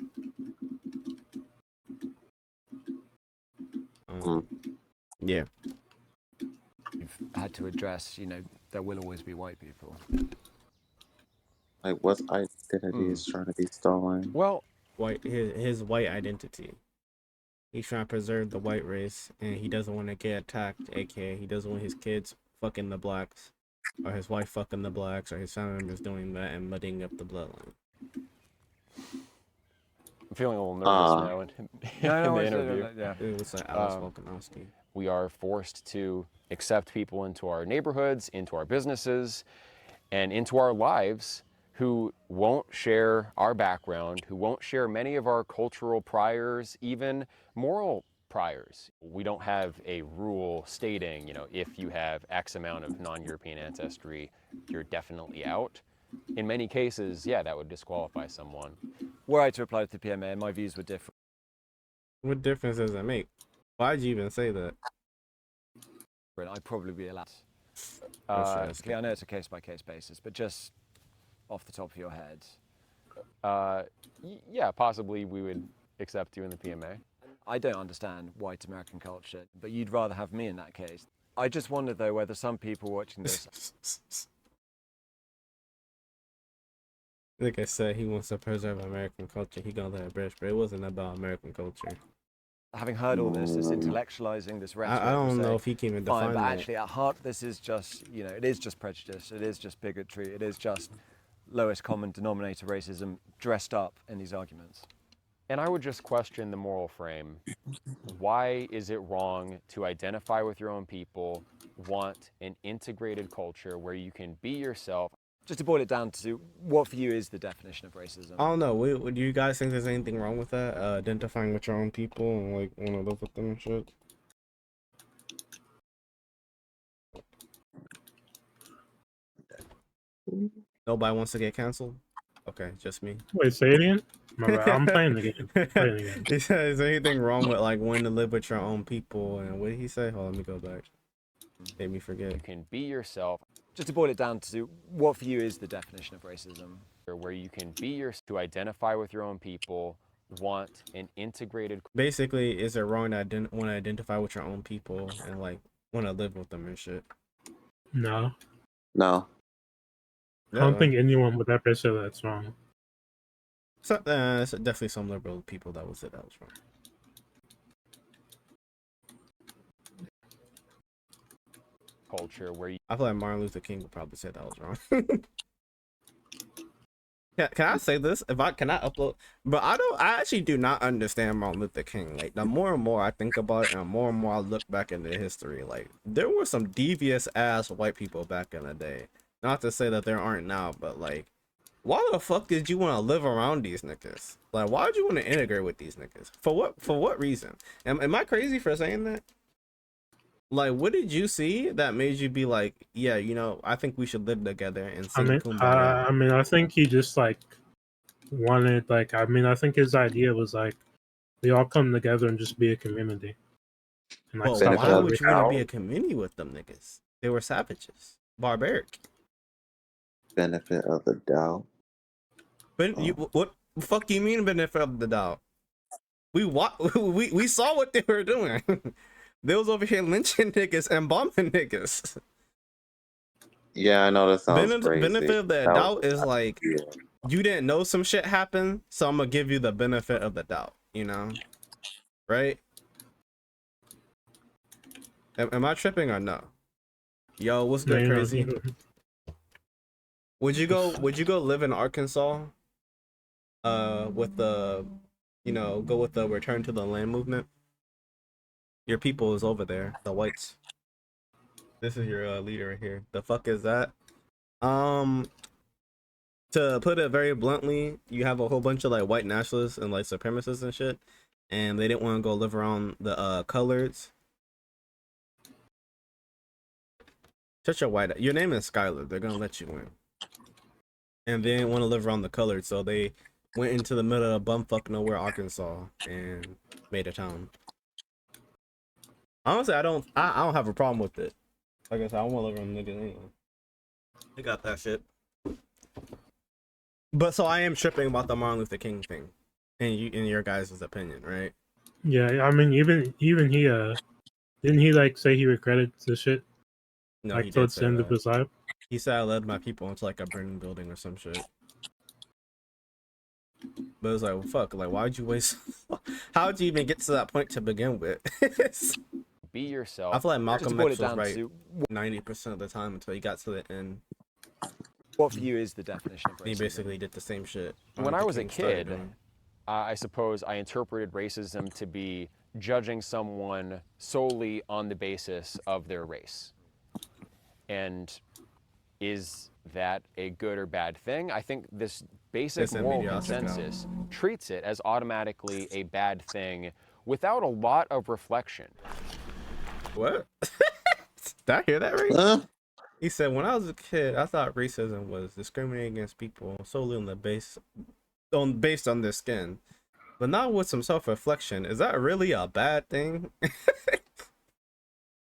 [SPEAKER 1] Yeah.
[SPEAKER 10] You've had to address, you know, there will always be white people.
[SPEAKER 5] Like, what identity is trying to be stolen?
[SPEAKER 2] Well,
[SPEAKER 1] his white identity. He's trying to preserve the white race, and he doesn't want to get attacked. AKA, he doesn't want his kids fucking the blacks, or his wife fucking the blacks, or his family members doing that and muddying up the bloodline.
[SPEAKER 2] I'm feeling a little nervous now in the
[SPEAKER 10] it's,
[SPEAKER 2] interview.
[SPEAKER 10] yeah.
[SPEAKER 1] It was like Alice Volkanovsky.
[SPEAKER 2] We are forced to accept people into our neighborhoods, into our businesses, and into our lives who won't share our background, who won't share many of our cultural priors, even moral priors. We don't have a rule stating, you know, if you have X amount of non-European ancestry, you're definitely out. In many cases, yeah, that would disqualify someone.
[SPEAKER 10] Were I to apply to the PMA, my views were different.
[SPEAKER 1] What difference does it make? Why'd you even say that?
[SPEAKER 10] I'd probably be allowed.
[SPEAKER 1] Sure.
[SPEAKER 10] I know it's a case-by-case basis, but just off the top of your head.
[SPEAKER 2] Yeah, possibly we would accept you in the PMA.
[SPEAKER 10] I don't understand white American culture, but you'd rather have me in that case. I just wonder, though, whether some people watching this...
[SPEAKER 1] Like I said, he wants to preserve American culture. He gonna let it British, but it wasn't about American culture.
[SPEAKER 10] Having heard all this intellectualizing, this rhetoric...
[SPEAKER 1] I don't know if he can even define
[SPEAKER 10] fine, but
[SPEAKER 1] that.
[SPEAKER 10] actually, at heart, this is just, you know, it is just prejudice, it is just bigotry, it is just lowest common denominator racism dressed up in these arguments.
[SPEAKER 2] And I would just question the moral frame. Why is it wrong to identify with your own people, want an integrated culture where you can be yourself?
[SPEAKER 10] Just to boil it down to what for you is the definition of racism?
[SPEAKER 1] I don't know. Do you guys think there's anything wrong with that? Identifying with your own people and like want to live with them and shit? Nobody wants to get canceled? Okay, just me.
[SPEAKER 4] Wait, say it again? My bad. I'm playing the game. Playing the game.
[SPEAKER 1] He said, is there anything wrong with like wanting to live with your own people? And what did he say? Hold on, let me go back. Made me forget.
[SPEAKER 2] You can be yourself.
[SPEAKER 10] Just to boil it down to what for you is the definition of racism?
[SPEAKER 2] Where you can be yourself, to identify with your own people, want an integrated...
[SPEAKER 1] Basically, is it wrong to want to identify with your own people and like want to live with them and shit?
[SPEAKER 4] No.
[SPEAKER 5] No.
[SPEAKER 4] I don't think anyone would ever say that's wrong.
[SPEAKER 1] So, it's definitely some liberal people that would say that was wrong.
[SPEAKER 2] Culture where you...
[SPEAKER 1] I feel like Martin Luther King would probably say that was wrong. Can I say this? If I can I upload, but I actually do not understand Martin Luther King. Like the more and more I think about it, and more I look back into history, like there were some devious ass white people back in the day. Not to say that there aren't now, but like, why the fuck did you want to live around these niggas? Like, why did you want to integrate with these niggas? For what? For what reason? Am I crazy for saying that? Like, what did you see that made you be like, yeah, you know, I think we should live together and sing Kumbaya?
[SPEAKER 4] I think he just like wanted like I think his idea was like we all come together and just be a community. And, like,
[SPEAKER 1] Well,
[SPEAKER 4] stop
[SPEAKER 1] why
[SPEAKER 4] all
[SPEAKER 1] would
[SPEAKER 4] the
[SPEAKER 1] you want to be a community with them niggas? They were savages, barbaric.
[SPEAKER 5] Benefit of the doubt.
[SPEAKER 1] But you, what the fuck do you mean benefit of the doubt? We saw what they were doing. They was over here lynching niggas and bombing niggas.
[SPEAKER 5] Yeah, I know that sounds crazy.
[SPEAKER 1] Benefit of the doubt is like you didn't know some shit happened, so I'm gonna give you the benefit of the doubt. You know, right? Am I tripping or no? Yo, what's good, crazy? Would you go live in Arkansas? With the, you know, go with the return to the land movement. Your people is over there, the whites. This is your leader right here. The fuck is that? To put it very bluntly, you have a whole bunch of like white nationalists and like supremacists and shit, and they didn't want to go live around the coloreds. Shut your white. Your name is Skylar. They're gonna let you in. And they didn't want to live around the colored, so they went into the middle of bumfuck nowhere, Arkansas, and made a town. Honestly, I don't have a problem with it. Like I said, I want to live around niggas anyway. They got that shit. But so I am tripping about the Martin Luther King thing, in your guys' opinion, right?
[SPEAKER 4] Yeah, I mean, even he didn't he like say he regretted the shit?
[SPEAKER 1] No,
[SPEAKER 4] like
[SPEAKER 1] he did
[SPEAKER 4] towards
[SPEAKER 1] say
[SPEAKER 4] the end
[SPEAKER 1] that.
[SPEAKER 4] of his life.
[SPEAKER 1] He said I led my people into like a burning building or some shit. But it was like, well, fuck, like why'd you waste? How'd you even get to that point to begin with?
[SPEAKER 2] Be yourself.
[SPEAKER 1] I feel like
[SPEAKER 2] Just
[SPEAKER 1] Malcolm
[SPEAKER 2] boil
[SPEAKER 1] X
[SPEAKER 2] it
[SPEAKER 1] was
[SPEAKER 2] down
[SPEAKER 1] right
[SPEAKER 2] to
[SPEAKER 1] 90% of the time until he got to the end.
[SPEAKER 2] what for you is the definition of racism.
[SPEAKER 1] He basically did the same shit.
[SPEAKER 2] When I was a kid, I suppose I interpreted racism to be judging someone solely on the basis of their race. And is that a good or bad thing? I think this basic
[SPEAKER 1] It's a
[SPEAKER 2] moral
[SPEAKER 1] mediocrity.
[SPEAKER 2] consensus treats it as automatically a bad thing without a lot of reflection.
[SPEAKER 1] What? Did I hear that right? He said, when I was a kid, I thought racism was discriminating against people solely on the based on their skin. But now with some self-reflection, is that really a bad thing?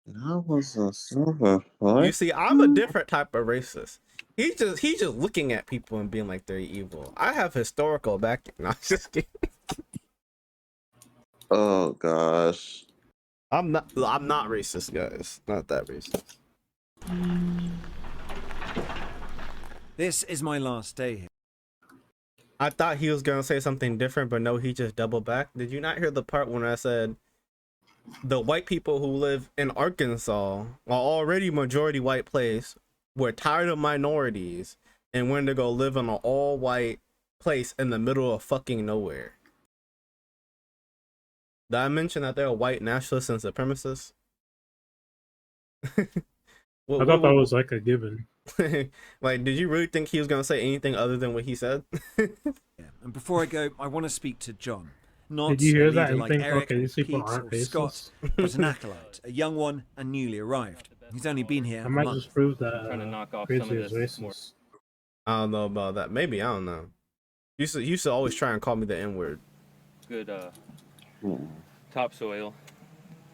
[SPEAKER 5] That was a silver.
[SPEAKER 1] You see, I'm a different type of racist. He's just looking at people and being like they're evil. I have historical backing. No, I'm just kidding.
[SPEAKER 5] Oh gosh.
[SPEAKER 1] I'm not racist, guys. Not that racist.
[SPEAKER 3] This is my last day here.
[SPEAKER 1] I thought he was gonna say something different, but no, he just doubled back. Did you not hear the part when I said the white people who live in Arkansas, while already majority white place, were tired of minorities and wanted to go live in an all-white place in the middle of fucking nowhere? Did I mention that they're white nationalists and supremacists?
[SPEAKER 4] I thought that was like a given.
[SPEAKER 1] Like, did you really think he was gonna say anything other than what he said?
[SPEAKER 3] And before I go, I want to speak to John. Not
[SPEAKER 4] Did you hear
[SPEAKER 3] a
[SPEAKER 4] that
[SPEAKER 3] leader
[SPEAKER 4] and
[SPEAKER 3] like
[SPEAKER 4] think,
[SPEAKER 3] Eric,
[SPEAKER 4] okay, these people
[SPEAKER 3] Pete,
[SPEAKER 4] aren't
[SPEAKER 3] or Scott,
[SPEAKER 4] racist?
[SPEAKER 3] but an acolyte, a young one and newly arrived. He's only been here
[SPEAKER 4] I
[SPEAKER 3] a
[SPEAKER 4] might
[SPEAKER 3] month.
[SPEAKER 4] just prove that
[SPEAKER 16] Trying to knock off
[SPEAKER 4] Crazy
[SPEAKER 16] some of
[SPEAKER 4] is
[SPEAKER 16] this
[SPEAKER 4] racist.
[SPEAKER 1] I don't know about that. Maybe, I don't know. You used to always try and call me the N-word.
[SPEAKER 16] good topsoil.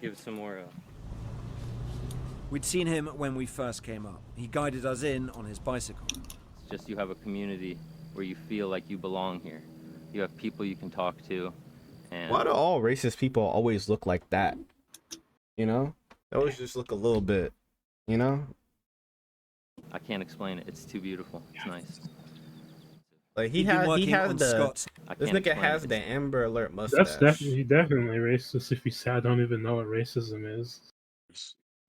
[SPEAKER 16] Give it some more.
[SPEAKER 3] We'd seen him when we first came up. He guided us in on his bicycle.
[SPEAKER 17] It's just you have a community where you feel like you belong here. You have people you can talk to. And
[SPEAKER 1] Why do all racist people always look like that? You know? They always just look a little bit, you know?
[SPEAKER 17] I can't explain it. It's too beautiful. It's nice.
[SPEAKER 1] Like
[SPEAKER 3] He'd been working on Scott's-
[SPEAKER 1] this
[SPEAKER 17] can't
[SPEAKER 1] nigga
[SPEAKER 17] explain
[SPEAKER 1] has
[SPEAKER 17] it.
[SPEAKER 1] the Amber Alert mustache.
[SPEAKER 4] That's definitely racist. If you say I don't even know what racism is.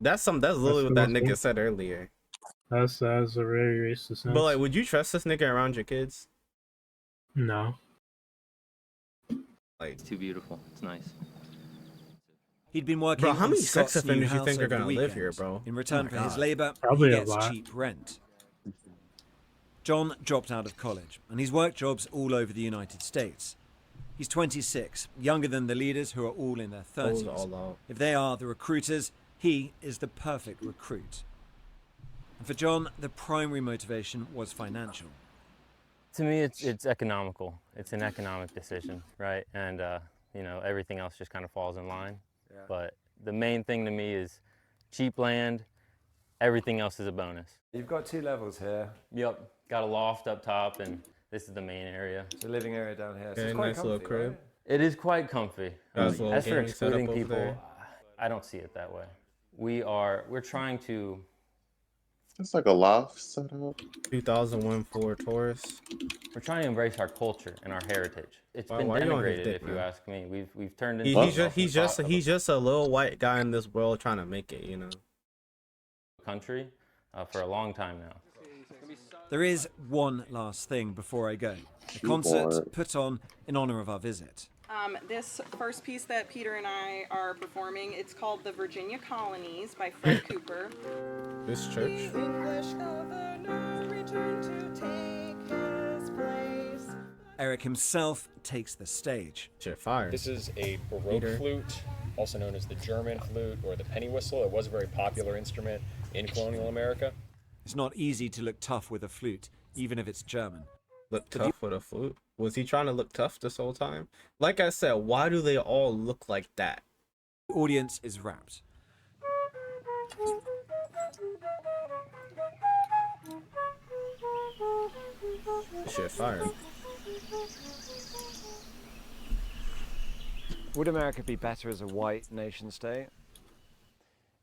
[SPEAKER 1] That's literally what
[SPEAKER 4] the
[SPEAKER 1] that
[SPEAKER 4] most
[SPEAKER 1] nigga
[SPEAKER 4] thing.
[SPEAKER 1] said earlier.
[SPEAKER 4] That's a very racist.
[SPEAKER 1] But like, would you trust this nigga around your kids?
[SPEAKER 4] No.
[SPEAKER 17] It's too beautiful. It's nice.
[SPEAKER 3] He'd been working
[SPEAKER 1] Bro, how
[SPEAKER 3] on
[SPEAKER 1] many sex
[SPEAKER 3] Scott's new
[SPEAKER 1] offenders you
[SPEAKER 3] house
[SPEAKER 1] think are
[SPEAKER 3] over the
[SPEAKER 1] gonna live here,
[SPEAKER 3] weekend.
[SPEAKER 1] bro?
[SPEAKER 3] In
[SPEAKER 1] Oh
[SPEAKER 3] return
[SPEAKER 1] my
[SPEAKER 3] for his
[SPEAKER 1] God.
[SPEAKER 3] labour,
[SPEAKER 4] Probably
[SPEAKER 3] he
[SPEAKER 4] a
[SPEAKER 3] gets
[SPEAKER 4] lot.
[SPEAKER 3] cheap rent. John dropped out of college, and he's worked jobs all over the United States. He's 26, younger than the leaders who are all in their 30s.
[SPEAKER 1] all out.
[SPEAKER 3] If they are the recruiters, he is the perfect recruit. And for John, the primary motivation was financial.
[SPEAKER 18] To me, it's economical. It's an economic decision, right? And you know, everything else just kind of falls in line.
[SPEAKER 10] Yeah.
[SPEAKER 18] But the main thing to me is cheap land. Everything else is a bonus.
[SPEAKER 10] You've got 2 levels here.
[SPEAKER 18] Yep, got a loft up top, and this is the main area.
[SPEAKER 10] The living area down here. So
[SPEAKER 1] Okay,
[SPEAKER 10] it's quite
[SPEAKER 1] nice little
[SPEAKER 10] comfy,
[SPEAKER 1] crib.
[SPEAKER 10] right?
[SPEAKER 18] It is quite comfy.
[SPEAKER 1] Got his little
[SPEAKER 18] As for
[SPEAKER 1] gaming setup
[SPEAKER 18] excluding
[SPEAKER 1] over
[SPEAKER 18] people,
[SPEAKER 1] there.
[SPEAKER 18] I don't see it that way. We're trying to.
[SPEAKER 5] It's like a loft setup.
[SPEAKER 1] 2001 Ford Taurus.
[SPEAKER 18] We're trying to embrace our culture and our heritage. It's
[SPEAKER 1] Why-
[SPEAKER 18] been
[SPEAKER 1] why you on his
[SPEAKER 18] denigrated,
[SPEAKER 1] dick,
[SPEAKER 18] if you
[SPEAKER 1] man?
[SPEAKER 18] ask me. We've turned into
[SPEAKER 1] he's just a little white guy in this world trying to make it,
[SPEAKER 18] country for a long time now.
[SPEAKER 3] There is one last thing before I go. A concert put on in honor of our visit.
[SPEAKER 14] This first piece that Peter and I are performing, it's called The Virginia Colonies by Fred Cooper.
[SPEAKER 1] This church.
[SPEAKER 3] Eric himself takes the stage.
[SPEAKER 1] Shit, fire.
[SPEAKER 2] This is a Baroque
[SPEAKER 1] Peter.
[SPEAKER 2] flute, also known as the German flute or the penny whistle. It was a very popular instrument in colonial America.
[SPEAKER 3] It's not easy to look tough with a flute, even if it's German.
[SPEAKER 1] Look tough with a flute? Was he trying to look tough this whole time? Like I said, why do they all look like that?
[SPEAKER 3] The audience is rapt.
[SPEAKER 1] Shit, fire.
[SPEAKER 10] Would America be better as a white nation state?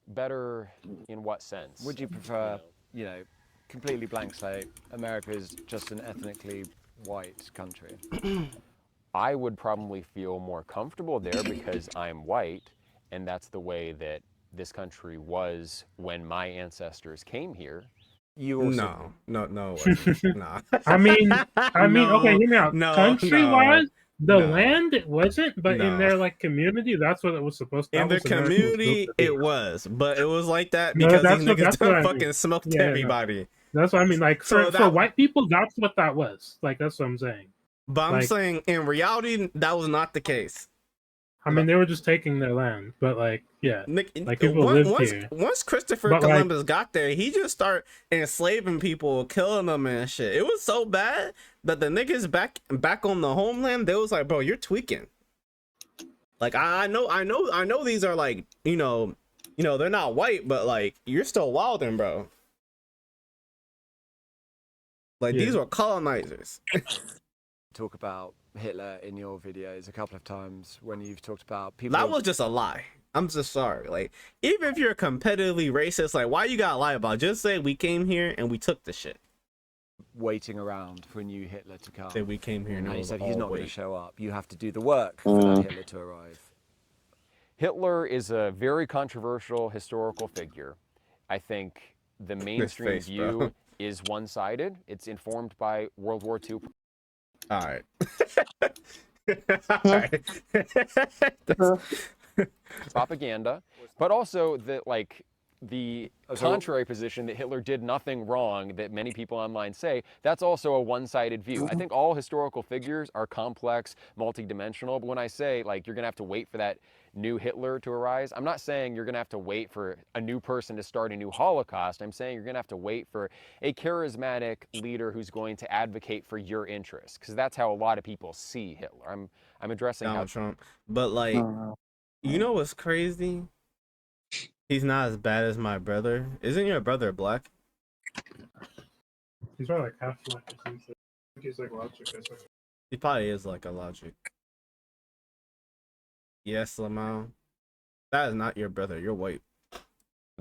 [SPEAKER 2] Better in what sense?
[SPEAKER 10] Would you prefer, completely blank slate, America is just an ethnically white country?
[SPEAKER 2] I would probably feel more comfortable there because I'm white, and that's the way that this country was when my ancestors came here.
[SPEAKER 1] You also... No, nah.
[SPEAKER 4] I mean, okay, hear me out.
[SPEAKER 1] No,
[SPEAKER 4] Country-wise, the
[SPEAKER 1] no.
[SPEAKER 4] land it wasn't, but
[SPEAKER 1] No.
[SPEAKER 4] in their community, that's what it was supposed to.
[SPEAKER 1] In their
[SPEAKER 4] that was America was built
[SPEAKER 1] community,
[SPEAKER 4] to be.
[SPEAKER 1] it was, but it was like that
[SPEAKER 4] No,
[SPEAKER 1] because
[SPEAKER 4] that's
[SPEAKER 1] these
[SPEAKER 4] what-
[SPEAKER 1] niggas
[SPEAKER 4] that's what
[SPEAKER 1] done
[SPEAKER 4] I
[SPEAKER 1] fucking
[SPEAKER 4] mean.
[SPEAKER 1] smoked
[SPEAKER 4] Yeah, no.
[SPEAKER 1] everybody.
[SPEAKER 4] That's what I mean. Like
[SPEAKER 1] So
[SPEAKER 4] for
[SPEAKER 1] that-
[SPEAKER 4] white people, that's what that was. Like that's what I'm saying.
[SPEAKER 1] But I'm
[SPEAKER 4] Like,
[SPEAKER 1] saying in reality, that was not the case.
[SPEAKER 4] I mean, they were just taking their land, but yeah, like people
[SPEAKER 1] Once-
[SPEAKER 4] lived here.
[SPEAKER 1] Once Christopher
[SPEAKER 4] But, like-
[SPEAKER 1] Columbus got there, he just started enslaving people, killing them and shit. It was so bad that the niggas back on the homeland, they was like, bro, you're tweaking. Like I know these are like, they're not white, but like you're still wilding, bro. Like these were colonizers.
[SPEAKER 10] Talk about Hitler in your videos a couple of times when you've talked about people.
[SPEAKER 1] That was just a lie. I'm just sorry. Like, even if you're competitively racist, like, why you gotta lie about it? Just say we came here and we took the shit.
[SPEAKER 10] Waiting around for a new Hitler to come.
[SPEAKER 1] Say we came here and it
[SPEAKER 10] he
[SPEAKER 1] was
[SPEAKER 10] said
[SPEAKER 1] all
[SPEAKER 10] he's not going to
[SPEAKER 1] wait.
[SPEAKER 10] show up. You have to do the work for that Hitler to arrive.
[SPEAKER 2] Hitler is a very controversial historical figure. I think the mainstream
[SPEAKER 1] face, bro.
[SPEAKER 2] view is one-sided. It's informed by World War II.
[SPEAKER 1] All right.
[SPEAKER 2] Propaganda, but also the contrary position that Hitler did nothing wrong that many people online say, that's also a one-sided view. I think all historical figures are complex, multidimensional, but when I say you're gonna have to wait for that new Hitler to arise, I'm not saying you're gonna have to wait for a new person to start a new Holocaust. I'm saying you're gonna have to wait for a charismatic leader who's going to advocate for your interests, because that's how a lot of people see Hitler. I'm addressing
[SPEAKER 1] Donald
[SPEAKER 2] how
[SPEAKER 1] Trump. But like, you know what's crazy? He's not as bad as my brother. Isn't your brother black?
[SPEAKER 4] He's probably like half black or something. I think he's like logic or something.
[SPEAKER 1] He probably is like a logic. Yes, Lamau. That is not your brother. You're white.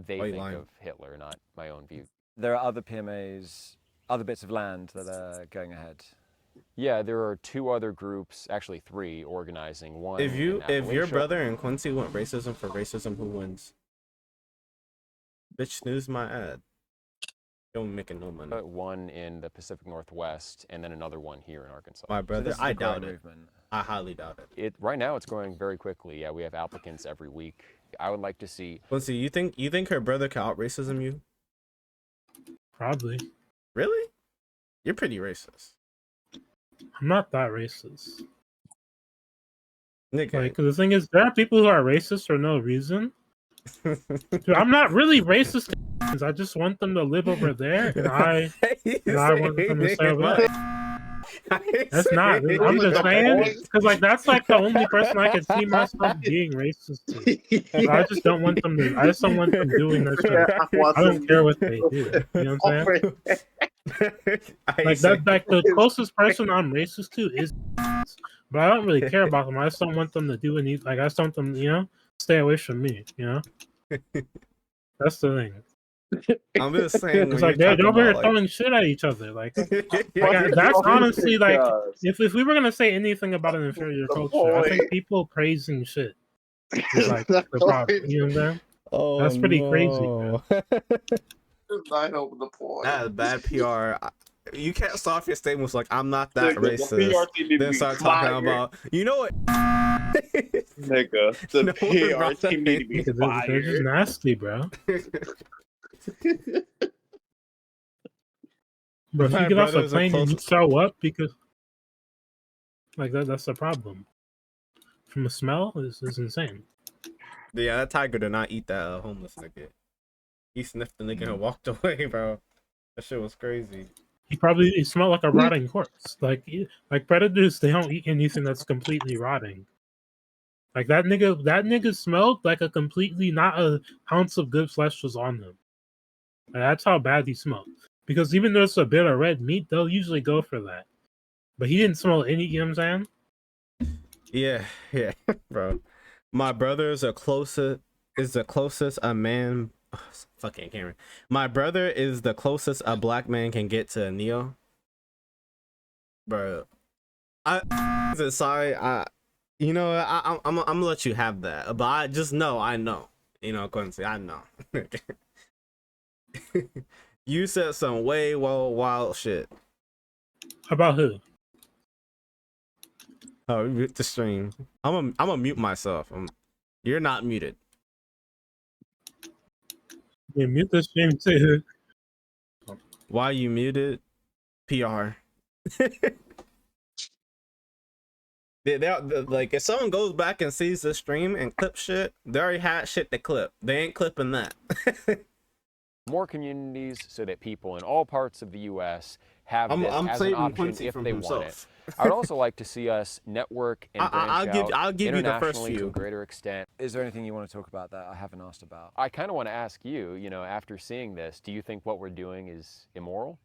[SPEAKER 2] they
[SPEAKER 1] White
[SPEAKER 2] think
[SPEAKER 1] line.
[SPEAKER 2] of Hitler, not my own view.
[SPEAKER 10] There are other PMAs, other bits of land that are going ahead.
[SPEAKER 2] Yeah, there are 2 other groups, actually 3, organizing one.
[SPEAKER 1] If your
[SPEAKER 2] in Appalachia.
[SPEAKER 1] brother and Quincy went racism for racism, who wins? Bitch, snooze my ad. Don't making no money.
[SPEAKER 2] One in the Pacific Northwest, and then another one here in Arkansas.
[SPEAKER 1] My
[SPEAKER 10] So
[SPEAKER 1] brother,
[SPEAKER 10] this is
[SPEAKER 1] I
[SPEAKER 10] a growing
[SPEAKER 1] doubt it.
[SPEAKER 10] movement.
[SPEAKER 1] I highly doubt it.
[SPEAKER 2] Right now it's growing very quickly. Yeah, we have applicants every week. I would like to see.
[SPEAKER 1] Quincy, you think her brother can out racism you?
[SPEAKER 4] Probably.
[SPEAKER 1] Really? You're pretty racist.
[SPEAKER 4] I'm not that racist.
[SPEAKER 1] Nigga.
[SPEAKER 4] Like, 'cause the thing is, there are people who are racist for no reason. Dude, I'm not really racist to Asians. I just want them to live over there, and I want them to stay over there. That's not. I'm just saying, because like that's like the only person I can see myself being racist to. But I just don't want them to. I just don't want them doing that shit. I don't care what they do. You know what I'm saying? Like that. Like the closest person I'm racist to is, but I don't really care about them. I just don't want them to do any. Like I just want them, stay away from me. That's the thing.
[SPEAKER 1] I'm just saying.
[SPEAKER 4] It's like they're over here throwing shit at each other. Like that's honestly like if we were gonna say anything about an inferior culture, I think people praising shit is like the problem. You know what I'm saying?
[SPEAKER 1] Oh,
[SPEAKER 4] that's pretty crazy. Man.
[SPEAKER 5] Not open the point.
[SPEAKER 1] That is bad PR. You can't start off your statements like I'm not that racist. Then start talking about what?
[SPEAKER 5] Nigga, the PR team need to be fired.
[SPEAKER 4] They're just nasty, bro. Bro, if you get off the plane and you show up because like that's the problem. From the smell is insane.
[SPEAKER 1] Yeah, that tiger did not eat that homeless nigga. He sniffed the nigga and walked away, bro. That shit was crazy.
[SPEAKER 4] He smelled like a rotting corpse. Like predators, they don't eat anything that's completely rotting. Like that nigga smelled like a completely not a ounce of good flesh was on him. Like, that's how bad he smelled. Because even though it's a bit of red meat, they'll usually go for that. But he didn't smell any. You know what I'm saying?
[SPEAKER 1] Yeah, bro. My brother is the closest a man. Oh, fucking Cameron. My brother is the closest a black man can get to a Neo. Bro, sorry. I'm gonna let you have that, but I just know. Quincy, I know. You said some way wild shit.
[SPEAKER 4] About who?
[SPEAKER 1] Oh, mute the stream. I'm gonna mute myself. You're not muted.
[SPEAKER 4] Yeah, mute the stream too.
[SPEAKER 1] Why you muted? PR. Like if someone goes back and sees the stream and clip shit, they already had shit to clip. They ain't clipping that.
[SPEAKER 2] More communities so that people in all parts of the U.S. have this as an option if they want it. I would also like to see us network and branch
[SPEAKER 1] I'll give you the first
[SPEAKER 2] internationally to
[SPEAKER 1] few.
[SPEAKER 2] a greater extent.
[SPEAKER 10] Is there anything you want to talk about that I haven't asked about?
[SPEAKER 2] I kind of want to ask you, after seeing this, do you think what we're doing is immoral?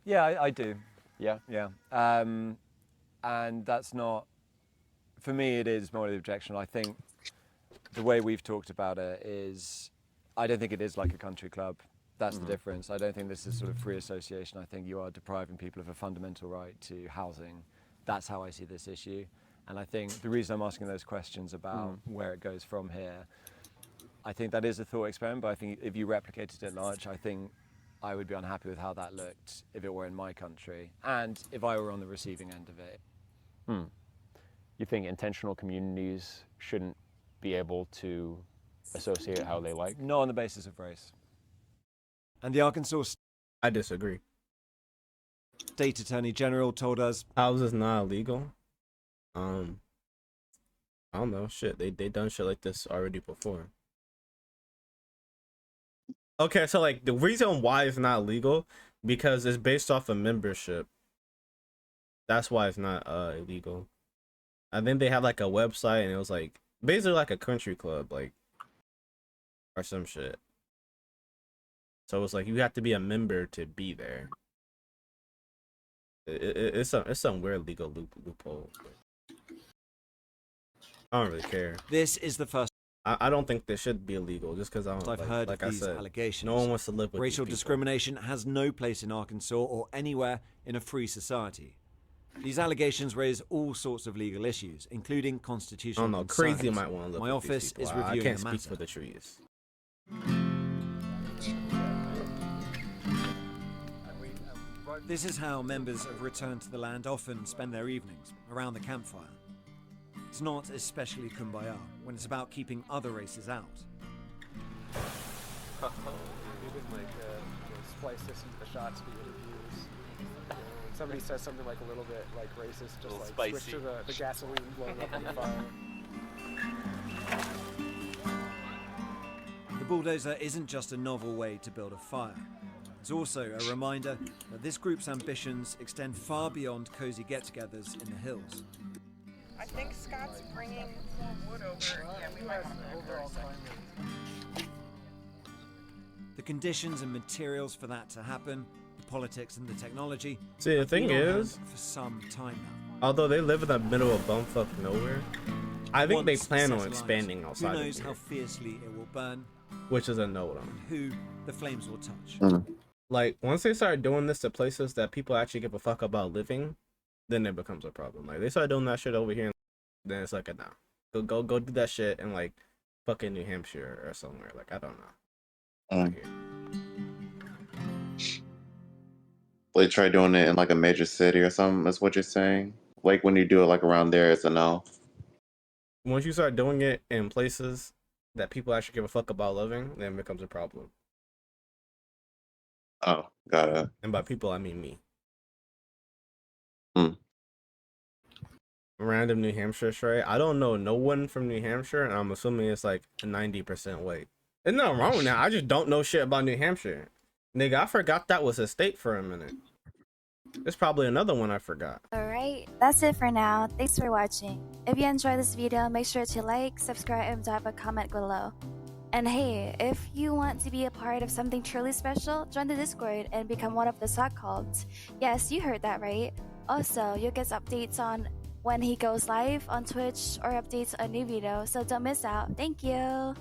[SPEAKER 10] Yeah, I do.
[SPEAKER 2] Yeah?
[SPEAKER 10] Yeah. And that's not, for me, it is morally objectionable. I think the way we've talked about it is, I don't think it is like a country club. That's the difference. I don't think this is sort of free association. I think you are depriving people of a fundamental right to housing. That's how I see this issue. And I think the reason I'm asking those questions about where it goes from here, I think that is a thought experiment, but I think if you replicated it large, I think I would be unhappy with how that looked if it were in my country and if I were on the receiving end of it.
[SPEAKER 2] You think intentional communities shouldn't be able to associate how they like?
[SPEAKER 10] Not on the basis of race. And the Arkansas
[SPEAKER 1] I disagree.
[SPEAKER 3] State Attorney General told us
[SPEAKER 1] houses not illegal. I don't know. Shit, they done shit like this already before. Okay, so like the reason why it's not illegal because it's based off of membership. That's why it's not illegal. I think they have like a website and it was like basically like a country club, like or some shit. So it's like you have to be a member to be there. It's some weird legal loophole. I don't really care.
[SPEAKER 3] this is the first
[SPEAKER 1] I don't think this should be illegal just because
[SPEAKER 3] I've heard
[SPEAKER 1] like
[SPEAKER 3] of
[SPEAKER 1] I
[SPEAKER 3] these
[SPEAKER 1] said,
[SPEAKER 3] allegations.
[SPEAKER 1] no one wants to live with
[SPEAKER 3] Racial
[SPEAKER 1] these people.
[SPEAKER 3] discrimination has no place in Arkansas or anywhere in a free society. These allegations raise all sorts of legal issues, including
[SPEAKER 1] I
[SPEAKER 3] constitutional
[SPEAKER 1] don't know.
[SPEAKER 3] concerns.
[SPEAKER 1] Crazy might want to live
[SPEAKER 3] My
[SPEAKER 1] with these
[SPEAKER 3] office
[SPEAKER 1] people.
[SPEAKER 3] is
[SPEAKER 1] I
[SPEAKER 3] reviewing
[SPEAKER 1] can't
[SPEAKER 3] the
[SPEAKER 1] speak
[SPEAKER 3] matter.
[SPEAKER 1] for the trees.
[SPEAKER 3] This is how members of Return to the Land often spend their evenings, around the campfire. It's not especially kumbaya when it's about keeping other races out.
[SPEAKER 13] Even like splice this into the shots we interviews. When somebody says something like a little bit like racist, just like
[SPEAKER 17] spicy.
[SPEAKER 13] switch to the gasoline blowing up on the fire.
[SPEAKER 3] The bulldozer isn't just a novel way to build a fire. It's also a reminder that this group's ambitions extend far beyond cozy get-togethers in the hills.
[SPEAKER 14] I think Scott's bringing more wood over. Yeah, we might want to overall
[SPEAKER 3] The conditions and materials for that to happen, the politics and the technology.
[SPEAKER 1] See, the
[SPEAKER 3] have
[SPEAKER 1] thing
[SPEAKER 3] been on hand
[SPEAKER 1] is,
[SPEAKER 3] for some time now.
[SPEAKER 1] although they live in the middle of bumfuck nowhere, I think they
[SPEAKER 3] Once
[SPEAKER 1] plan on
[SPEAKER 3] set alight,
[SPEAKER 1] expanding outside
[SPEAKER 3] Who
[SPEAKER 1] of
[SPEAKER 3] knows
[SPEAKER 1] here,
[SPEAKER 3] how fiercely it will burn,
[SPEAKER 1] which is a no on.
[SPEAKER 3] who the flames will touch.
[SPEAKER 1] Like, once they start doing this to places that people actually give a fuck about living, then it becomes a problem. Like, they start doing that shit over here, then it's like a nah. Go do that shit in like fucking New Hampshire or somewhere. Like, I don't know.
[SPEAKER 5] They try doing it in like a major city or something. That's what you're saying. Like when you do it like around there, it's a no.
[SPEAKER 1] Once you start doing it in places that people actually give a fuck about living, then it becomes a problem.
[SPEAKER 5] Oh, got it.
[SPEAKER 1] And by people, I mean me.
[SPEAKER 5] Hmm.
[SPEAKER 1] Random New Hampshire stray. I don't know no one from New Hampshire, and I'm assuming it's like 90% white. There's nothing wrong with that. I just don't know shit about New Hampshire. Nigga, I forgot that was a state for a minute. There's probably another one I forgot.
[SPEAKER 19] Alright, that's it for now. Thanks for watching. If you enjoyed this video, make sure to like, subscribe, and drop a comment below. And hey, if you want to be a part of something truly special, join the Discord and become one of the sock cults. Yes, you heard that right. Also, you'll get updates on when he goes live on Twitch or updates on new videos, so don't miss out. Thank you!